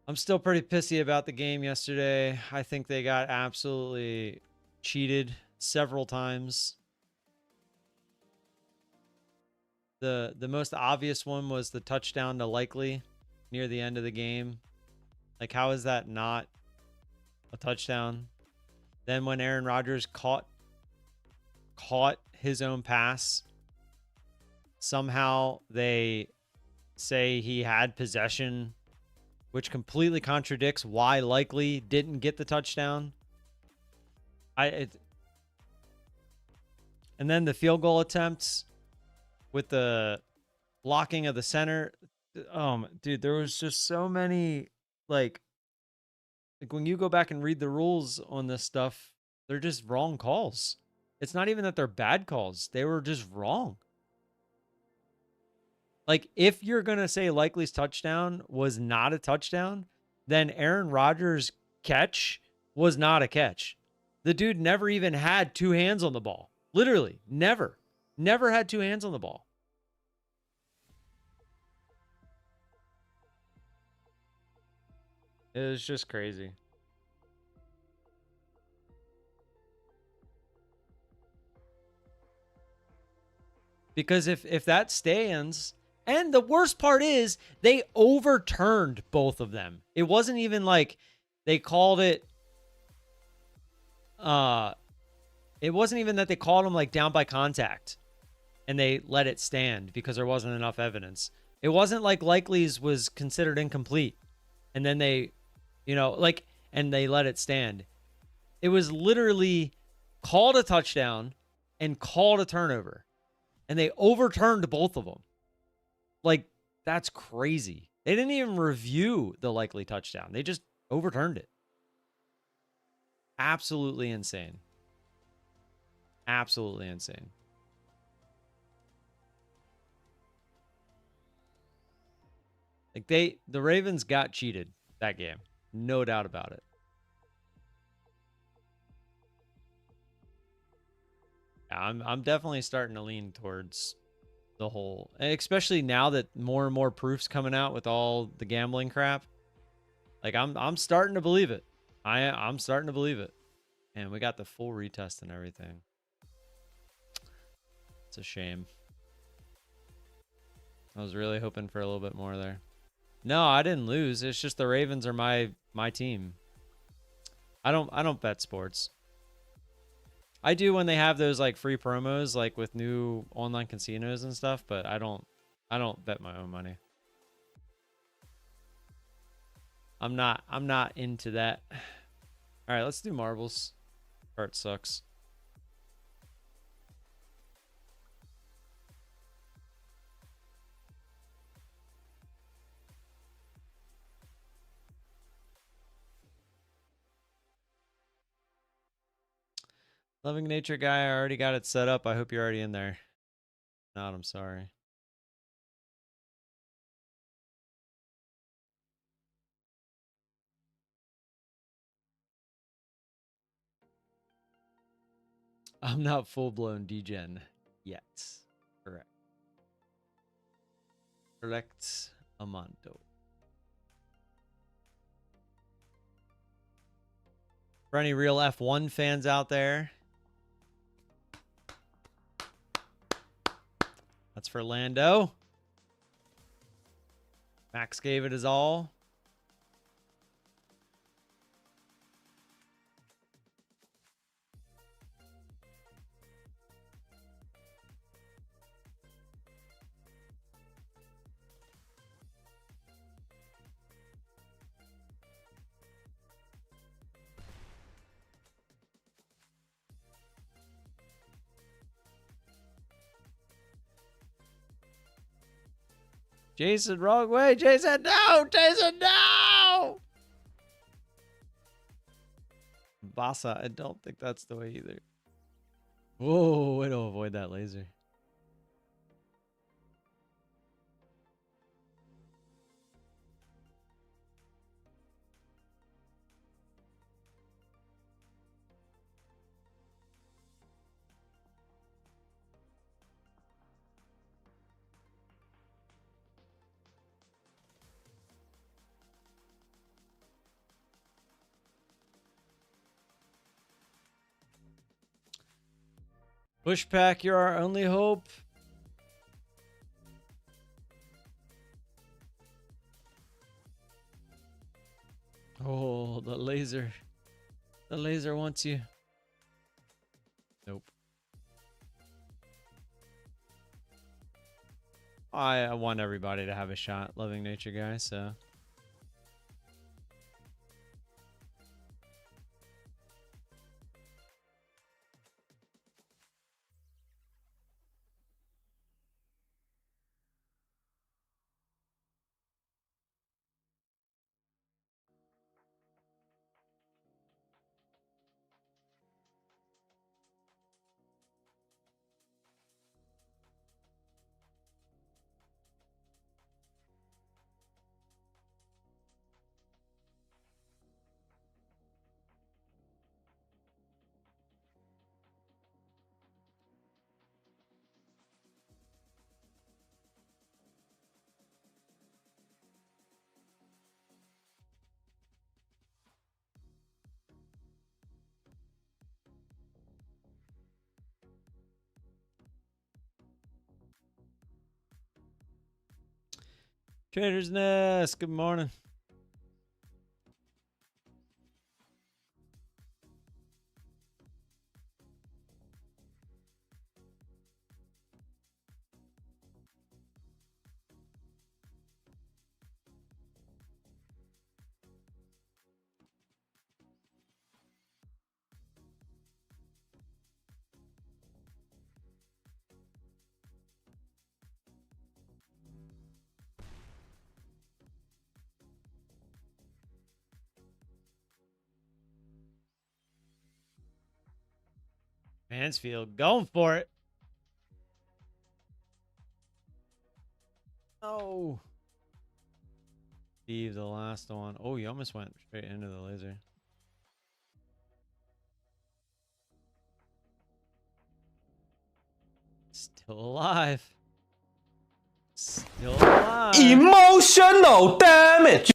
I'm still pretty pissy about the game yesterday. I think they got absolutely cheated several times. The most obvious one was the touchdown to Likely near the end of the game. Like, how is that not a touchdown? Then when Aaron Rodgers caught his own pass, somehow they say he had possession, which completely contradicts why Likely didn't get the touchdown. And then the field goal attempts with the blocking of the center. Dude, there was just so many, like when you go back and read the rules on this stuff, they're just wrong calls. It's not even that they're bad calls. They were just wrong. Like, if you're going to say Likely's touchdown was not a touchdown, then Aaron Rodgers' catch was not a catch. The dude never even had two hands on the ball. Literally, never. Never had two hands on the ball. It was just crazy. Because if that stands, and the worst part is they overturned both of them. It wasn't even like they called it. It wasn't even that they called them like down by contact and they let it stand because there wasn't enough evidence. It wasn't like Likely's was considered incomplete and then they, and they let it stand. It was literally called a touchdown and called a turnover. And they overturned both of them. Like, that's crazy. They didn't even review the Likely touchdown. They just overturned it. Absolutely insane. Absolutely insane. Like, the Ravens got cheated that game. No doubt about it. Yeah, I'm definitely starting to lean towards the whole, especially now that more and more proofs coming out with all the gambling crap. Like, I'm starting to believe it. I'm starting to believe it. And we got the full retest and everything. It's a shame. I was really hoping for a little bit more there. No, I didn't lose. It's just the Ravens are my team. I don't bet sports. I do when they have those like free promos like with new online casinos and stuff, but I don't bet my own money. I'm not into that. All right, let's do marbles. Art sucks. Loving Nature guy, I already got it set up. I hope you're already in there. Not, I'm sorry. I'm not full-blown degen yet. Correct. Correct, Amando. For any real F1 fans out there, that's for Lando. Max gave it his all. Jason, wrong way. Jason, no! Jason, no! Bassa, I don't think that's the way either. Whoa, way to avoid that laser. Pushpack, you're our only hope. Oh, the laser. The laser wants you. Nope. I want everybody to have a shot, loving nature guy, so. Trader's Nest, good morning. Mansfield going for it. Oh. Steve, the last one. Oh, you almost went straight into the laser. Still alive. Still alive. Emotional damage.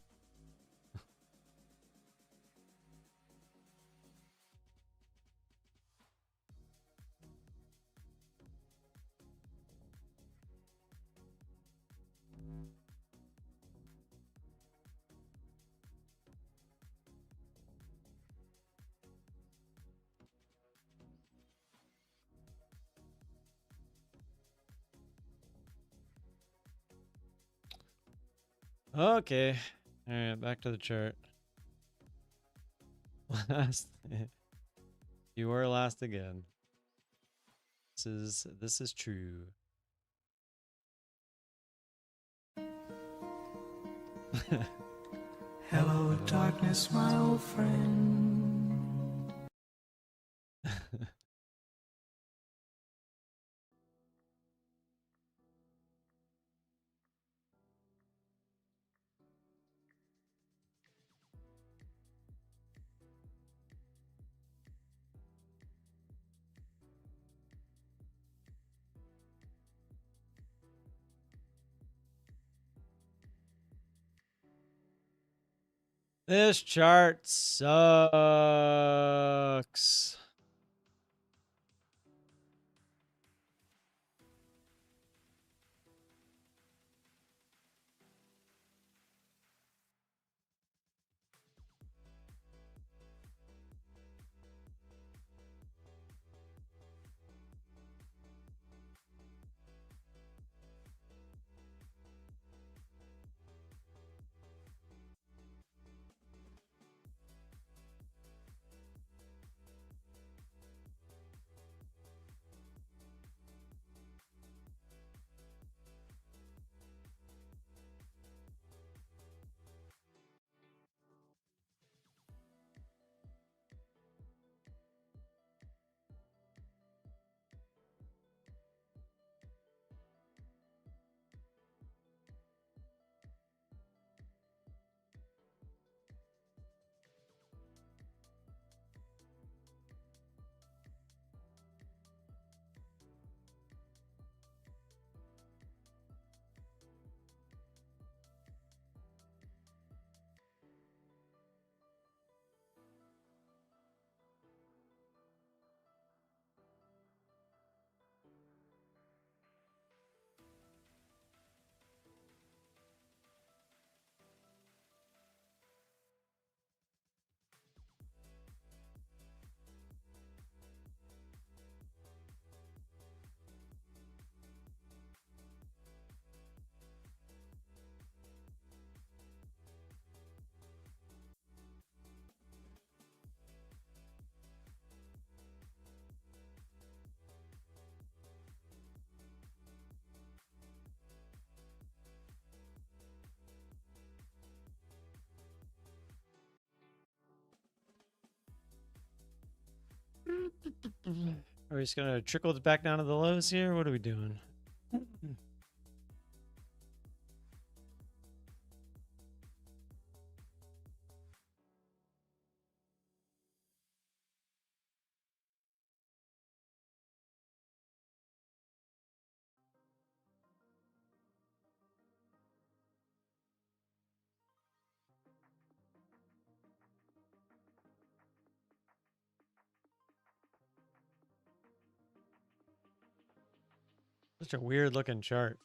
Okay. All right, back to the chart. Last. You were last again. This is true. Hello, darkness, my old friend. This chart sucks. Are we just gonna trickle it back down to the lows here? What are we doing? Such a weird looking chart.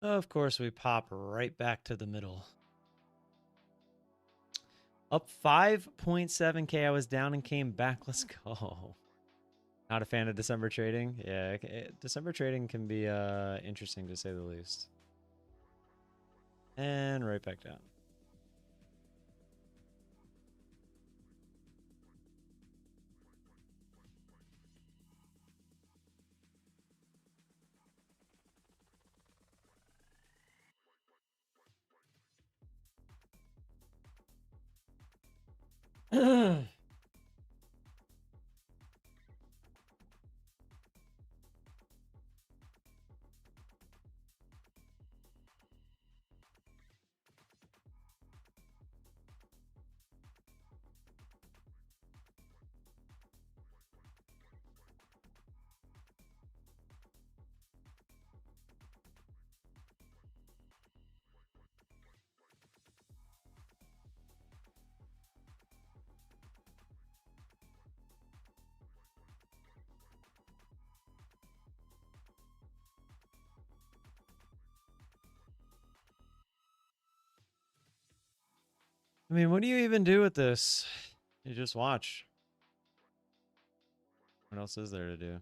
Of course, we pop right back to the middle. Up 5.7K. I was down and came back. Let's go. Not a fan of December trading. Yeah, December trading can be interesting to say the least. And right back down. I mean, what do you even do with this? You just watch. What else is there to do?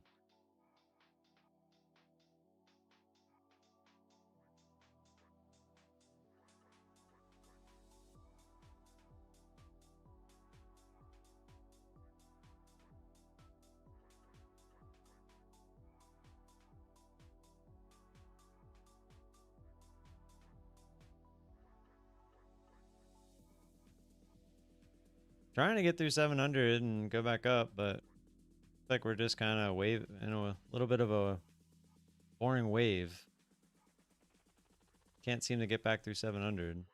Trying to get through 700 and go back up, but it's like we're just kind of wave in a little bit of a boring wave. Can't seem to get back through 700.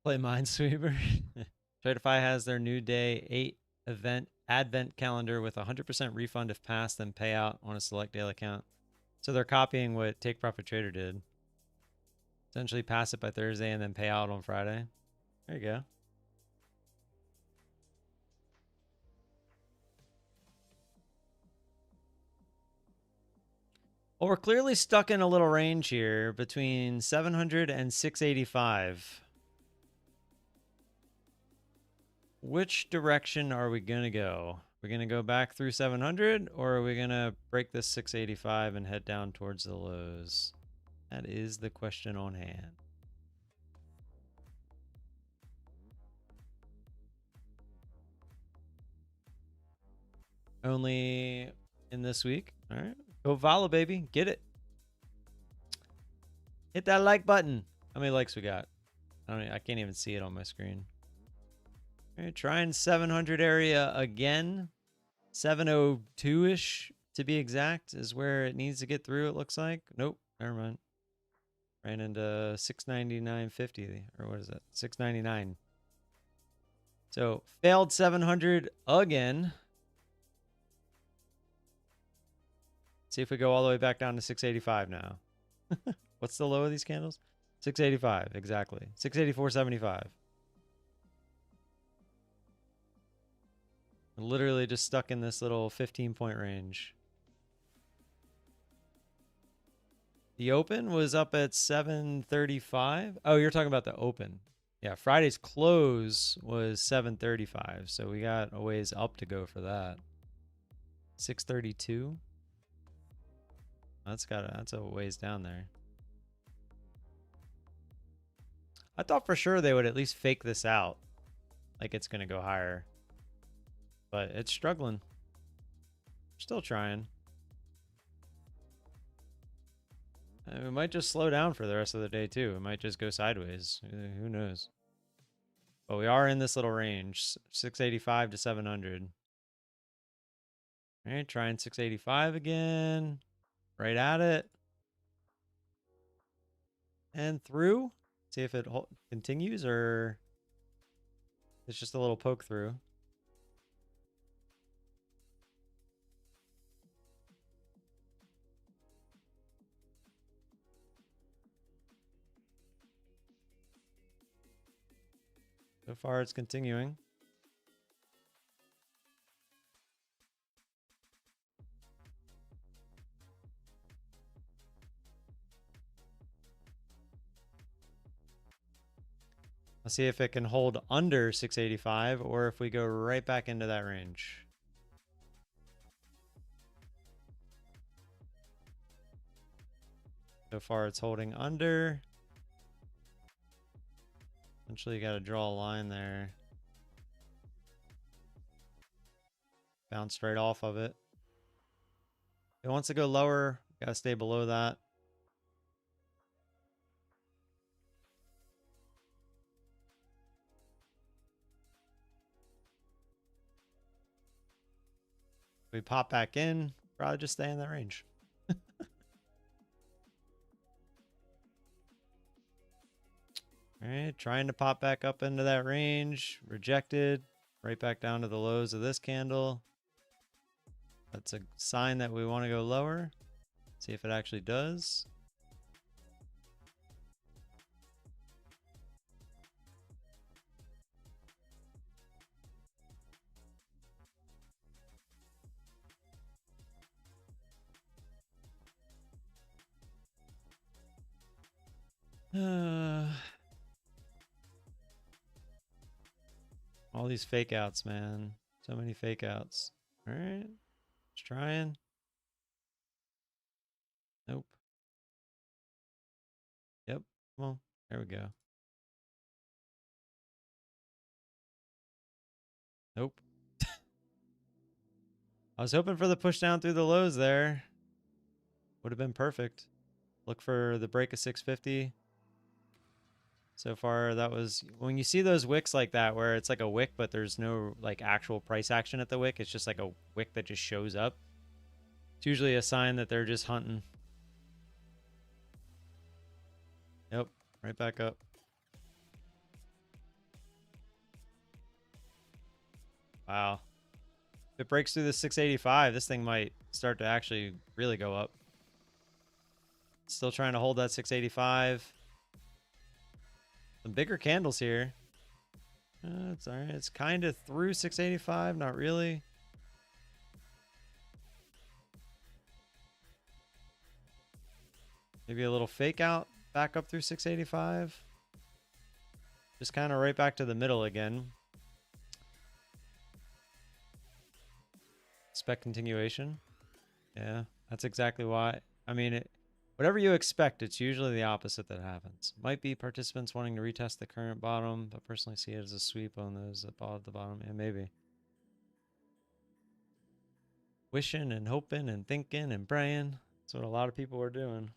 Play Minesweeper. Tradeify has their new day 8 event advent calendar with 100% refund if passed, then payout on a select daily account. So they're copying what Take Profit Trader did. Essentially pass it by Thursday and then pay out on Friday. There you go. Well, we're clearly stuck in a little range here between 700 and 685. Which direction are we going to go? We're going to go back through 700, or are we going to break this 685 and head down towards the lows? That is the question on hand. Only in this week. All right. Go VOLA, baby. Get it. Hit that like button. How many likes we got? I can't even see it on my screen. All right, trying 700 area again. 702-ish to be exact is where it needs to get through, it looks like. Nope, never mind. Ran into 699.50, or what is it? 699. So failed 700 again. See if we go all the way back down to 685 now. What's the low of these candles? 685, exactly. 684.75. Literally just stuck in this little 15-point range. The open was up at 735. Oh, you're talking about the open. Yeah, Friday's close was 735, so we got a ways up to go for that. 632. That's a ways down there. I thought for sure they would at least fake this out, like it's gonna go higher. But it's struggling. Still trying. We might just slow down for the rest of the day too. It might just go sideways. Who knows? But we are in this little range, 685 to 700. All right, trying 685 again. Right at it. And through. See if it continues or it's just a little poke through. So far, it's continuing. Let's see if it can hold under 685 or if we go right back into that range. So far it's holding under. Eventually you got to draw a line there. Bounce right off of it. If it wants to go lower, got to stay below that. We pop back in, probably just stay in that range. All right, trying to pop back up into that range. Rejected. Right back down to the lows of this candle. That's a sign that we want to go lower. See if it actually does. All these fake outs, man. So many fake outs. All right. Just trying. Nope. Yep. Well, there we go. Nope. I was hoping for the push down through the lows there. Would have been perfect. Look for the break of 650. So far, that was when you see those wicks like that, where it's like a wick, but there's no like actual price action at the wick. It's just like a wick that just shows up. It's usually a sign that they're just hunting. Yep, right back up. Wow. If it breaks through the 685, this thing might start to actually really go up. Still trying to hold that 685. Some bigger candles here. It's all right. It's kind of through 685, not really. Maybe a little fake out back up through 685. Just kind of right back to the middle again. Expect continuation. Yeah, that's exactly why. I mean, whatever you expect, it's usually the opposite that happens. Might be participants wanting to retest the current bottom, but personally see it as a sweep on those that bought at the bottom. Yeah, maybe. Wishing and hoping and thinking and praying. That's what a lot of people are doing.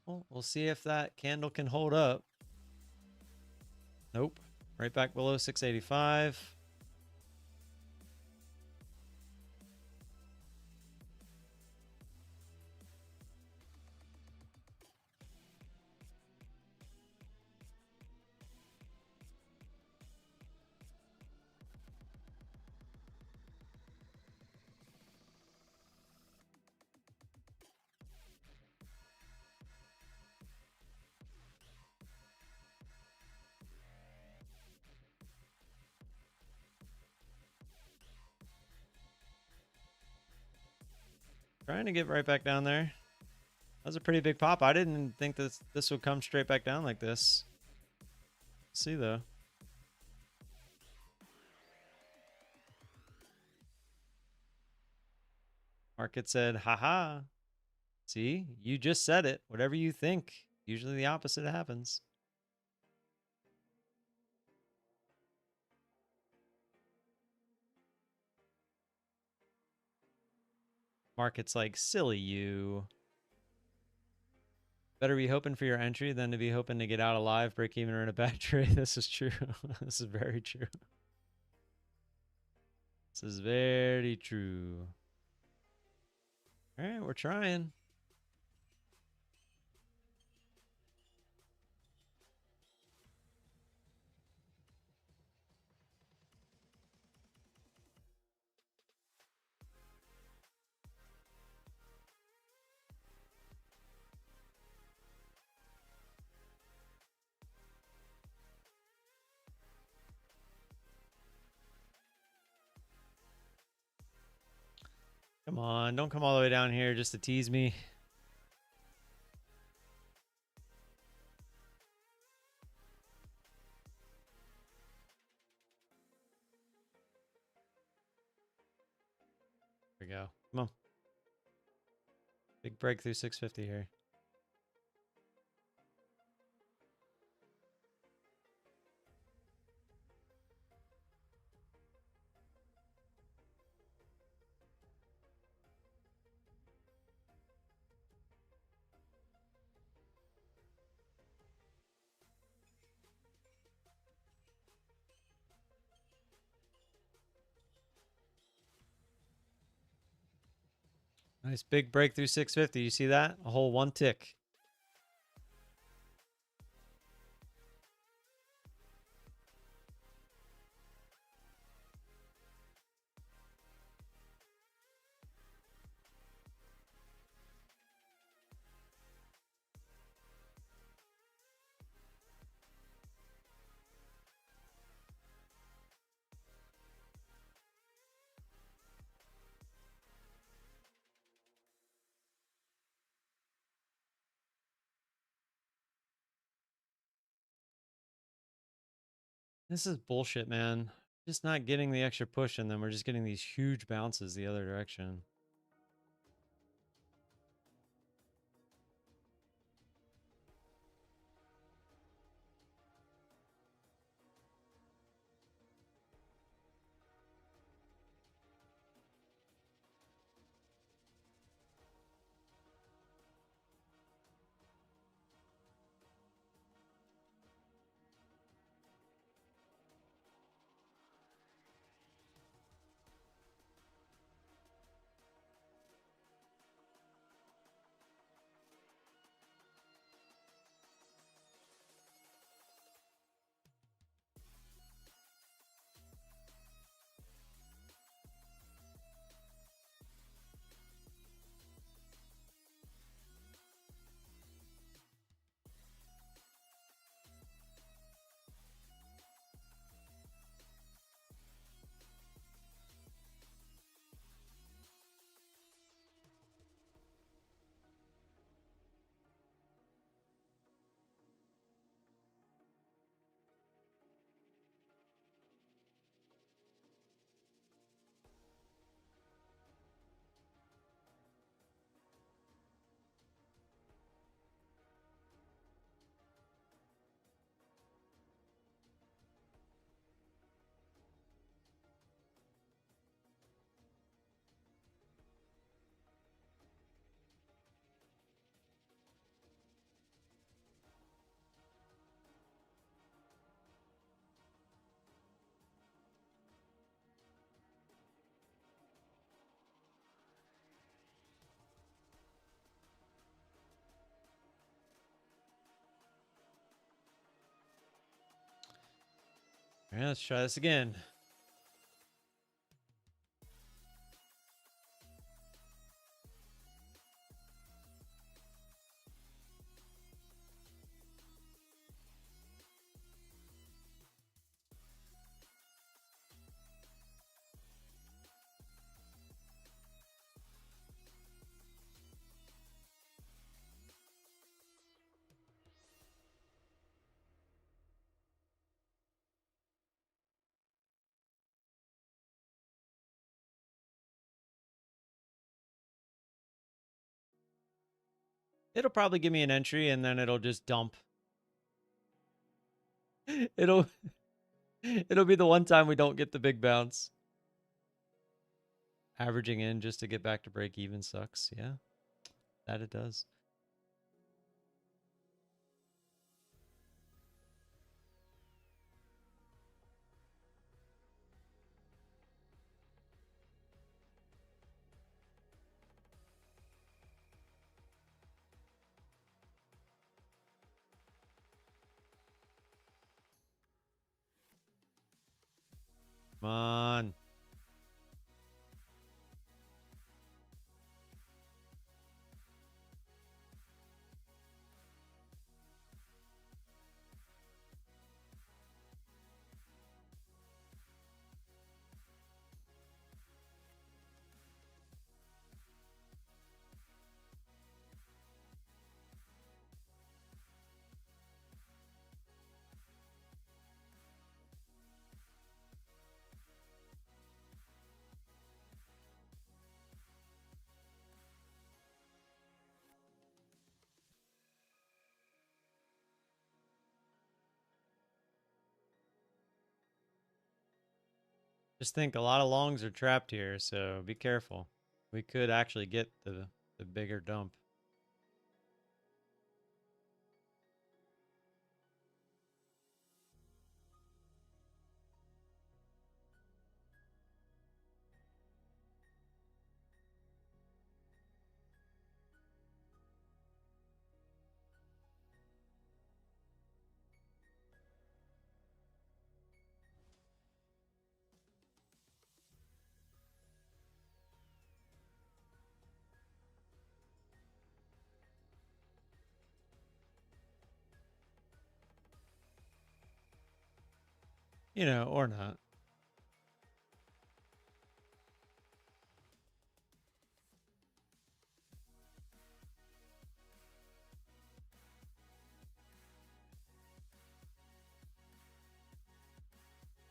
Well, we'll see if that candle can hold up. Nope. Right back below 685. Trying to get right back down there. That was a pretty big pop. I didn't think this would come straight back down like this. Let's see though. Market said, haha. See, you just said it. Whatever you think, usually the opposite happens. Market's like, silly you. Better be hoping for your entry than to be hoping to get out alive, break even, or in a bad trade. This is true. This is very true. This is very true. All right, we're trying. Come on, don't come all the way down here just to tease me. There we go. Come on. Big breakthrough 650 here. Nice big breakthrough 650. You see that? A whole one tick. This is bullshit, man. Just not getting the extra push, and then we're just getting these huge bounces the other direction. All right, let's try this again. It'll probably give me an entry, and then it'll just dump. It'll it'll be the one time we don't get the big bounce. Averaging in just to get back to break even sucks. Yeah, that it does. Come on. Just think a lot of longs are trapped here, so be careful. We could actually get the bigger dump. You know, or not.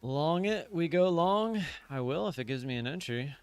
Long it, we go long. I will if it gives me an entry.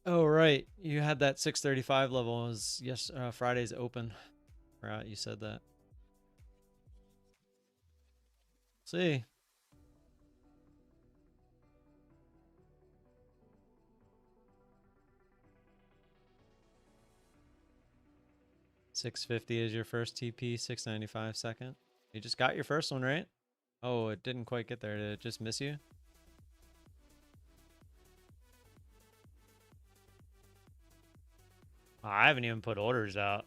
Oh right, you had that 635 level. It was yes, Friday's open. Right, you said that. See, 650 is your first TP. 695 second. You just got your first one right. Oh, it didn't quite get there. Did it just miss you? I haven't even put orders out.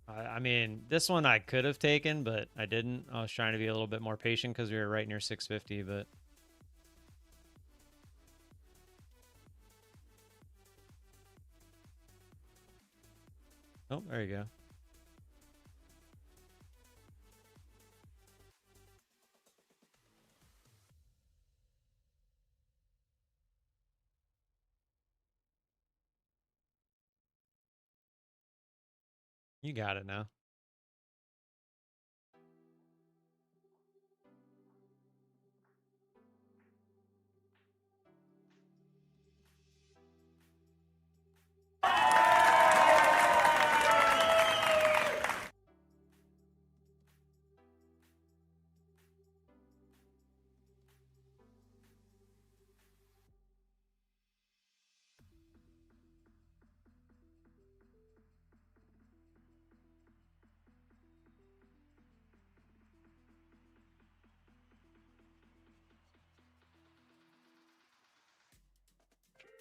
I mean, this one I could have taken, but I didn't. I was trying to be a little bit more patient because we were right near 650, but... Oh, there you go. You got it now.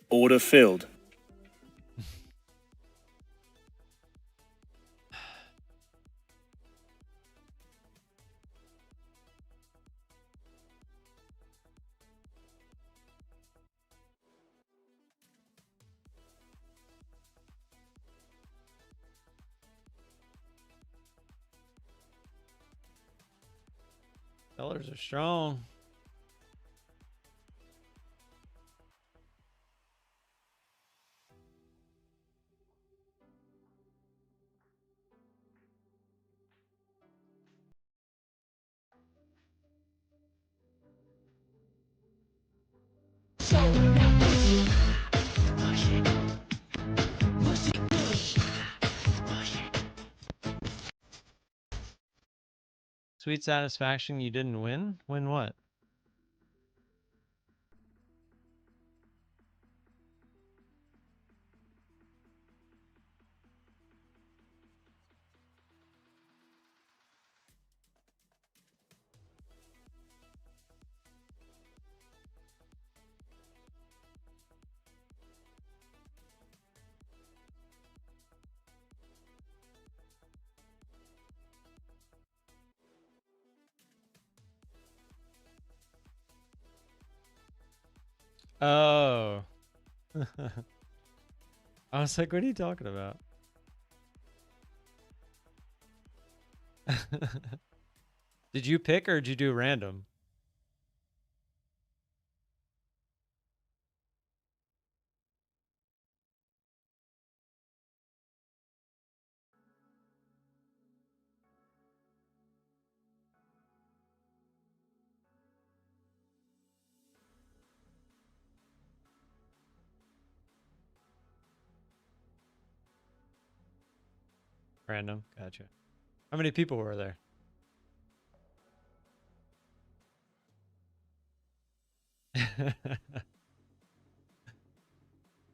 Order filled. Colors are strong. Sweet satisfaction you didn't win? Win what? Oh. I was like, what are you talking about? Did you pick or did you do random? Random. Gotcha. How many people were there?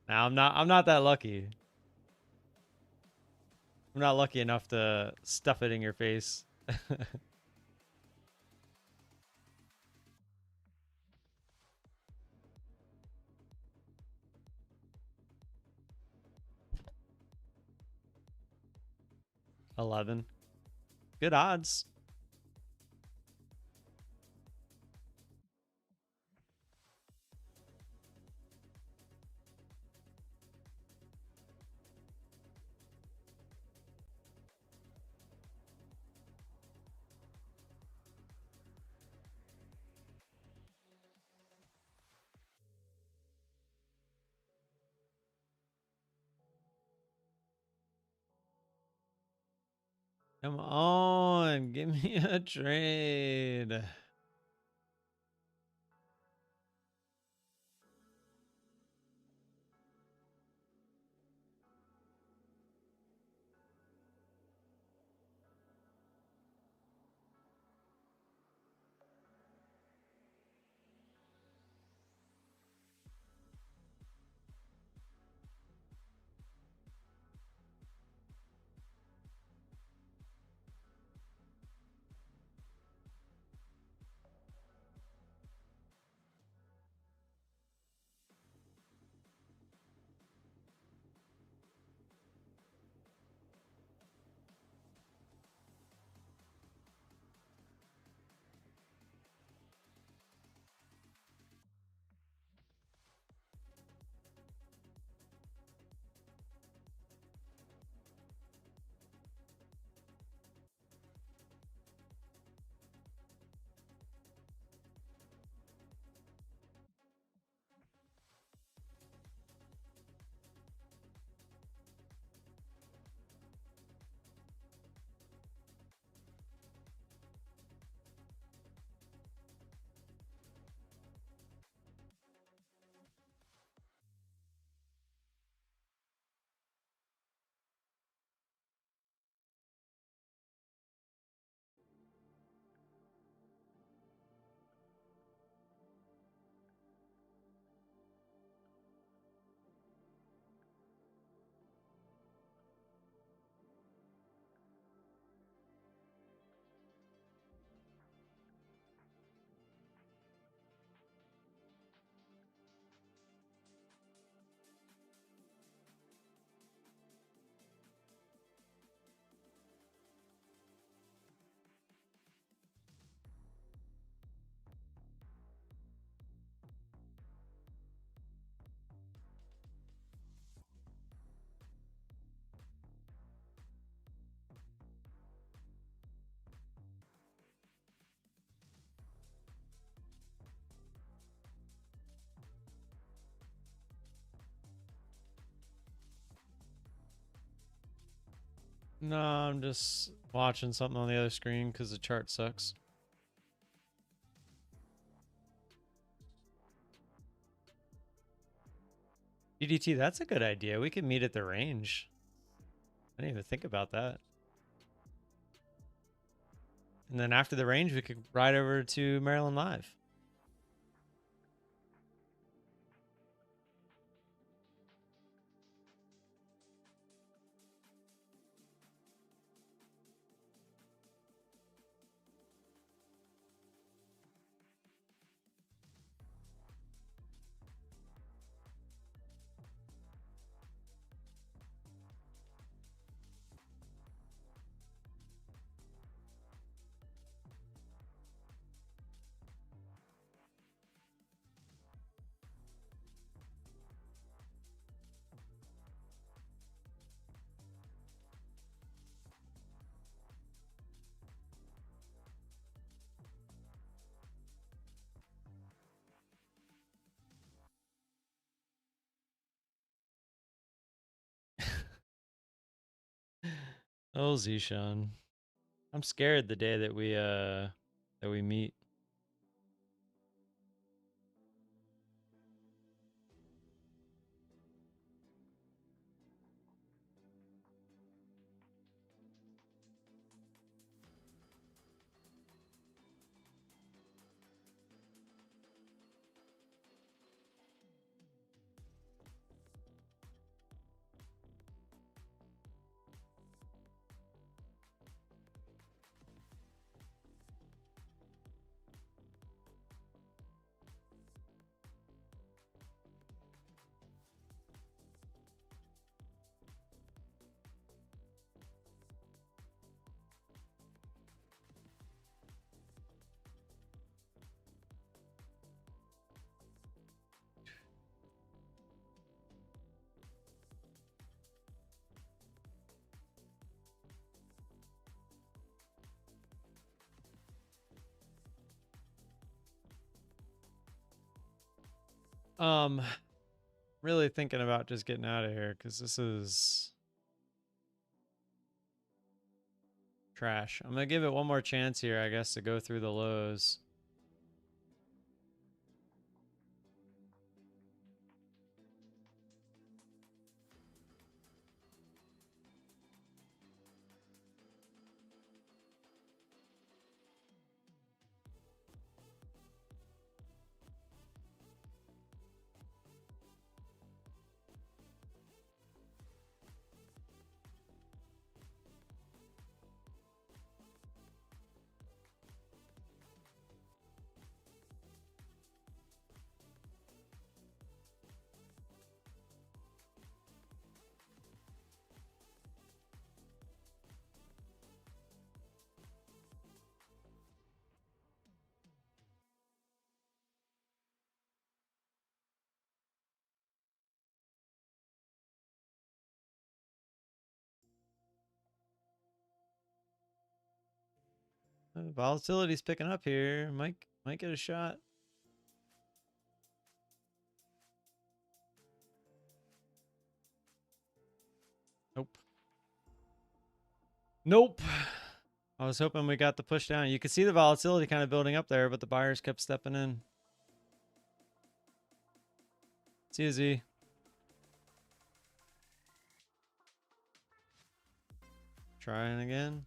Now I'm not that lucky. I'm not lucky enough to stuff it in your face. 11. Good odds. Come on, give me a trade. No, I'm just watching something on the other screen because the chart sucks. GDT, that's a good idea. We could meet at the range. I didn't even think about that. And then after the range, we could ride over to Maryland Live. Oh, Zishan. I'm scared the day that we meet. Really thinking about just getting out of here because this is trash. I'm gonna give it one more chance here, I guess, to go through the lows. Volatility's picking up here. Might get a shot. Nope. Nope. I was hoping we got the push down. You could see the volatility kind of building up there, but the buyers kept stepping in. See you, Z. Trying again.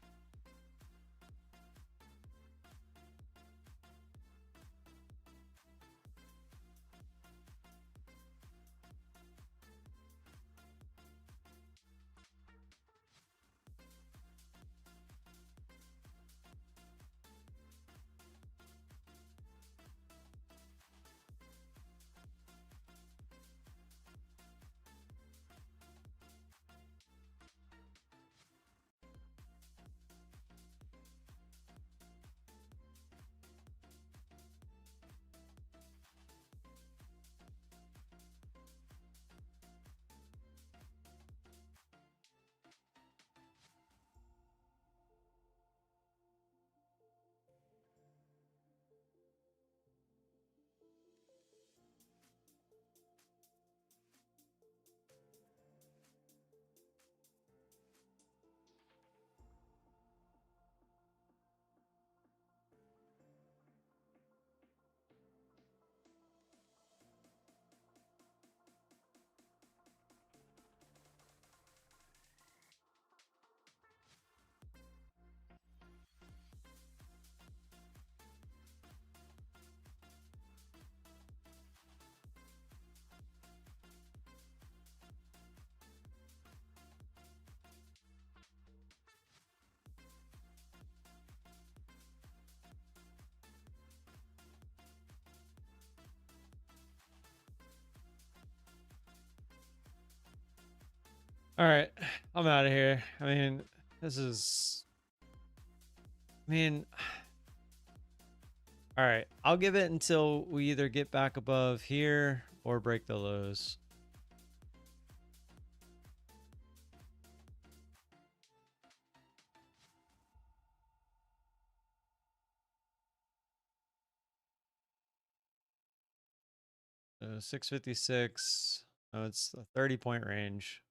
All right, I'm out of here. I mean, this is. I mean, all right. I'll give it until we either get back above here or break the lows. So 656. Oh, it's a 30-point range.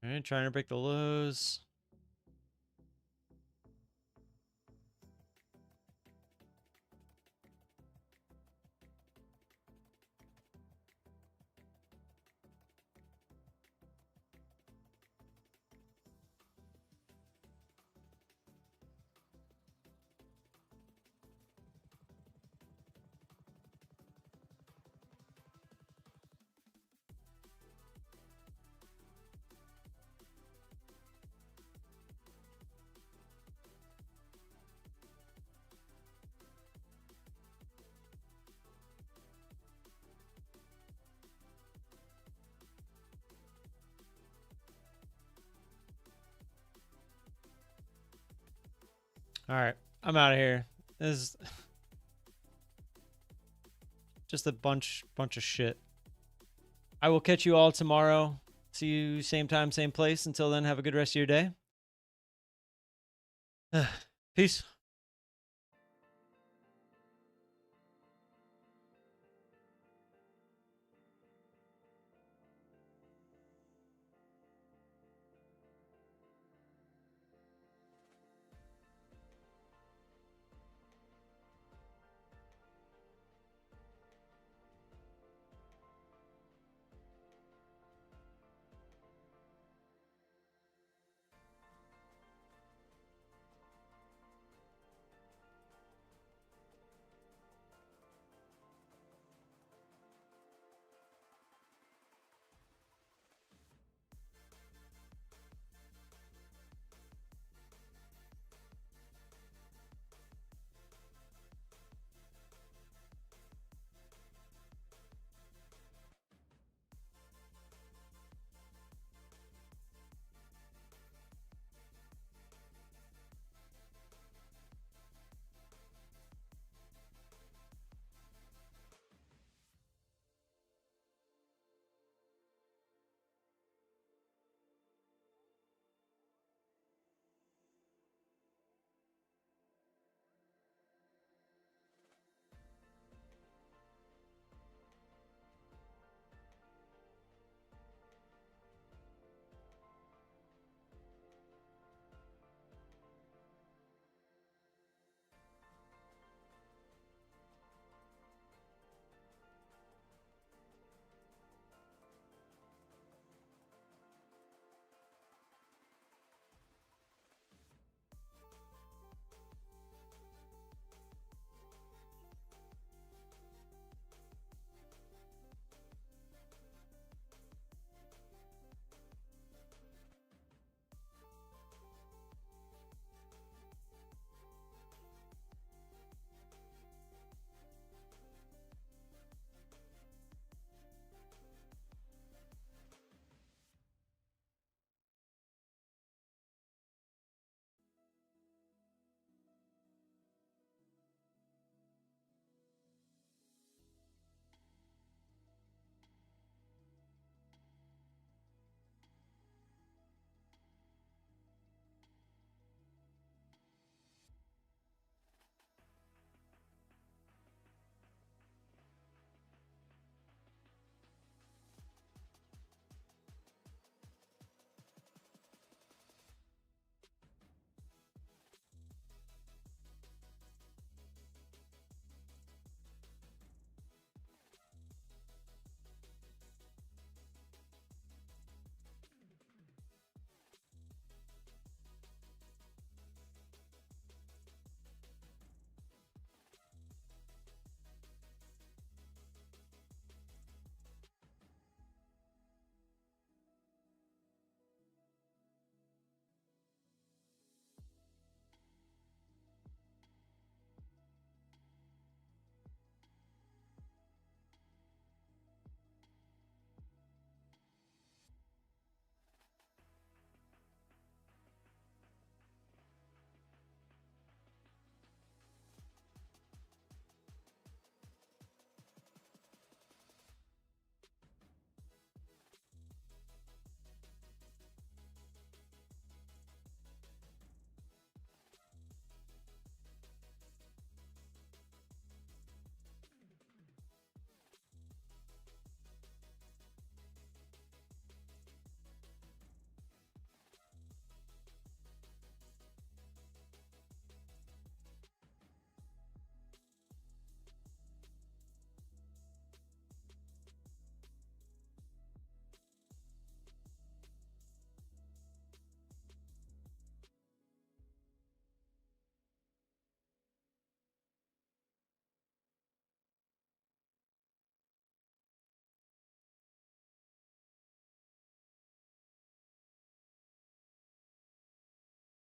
All right, trying to break the lows. All right, I'm out of here. This is just a bunch of shit. I will catch you all tomorrow. See you same time, same place. Until then, have a good rest of your day. Peace.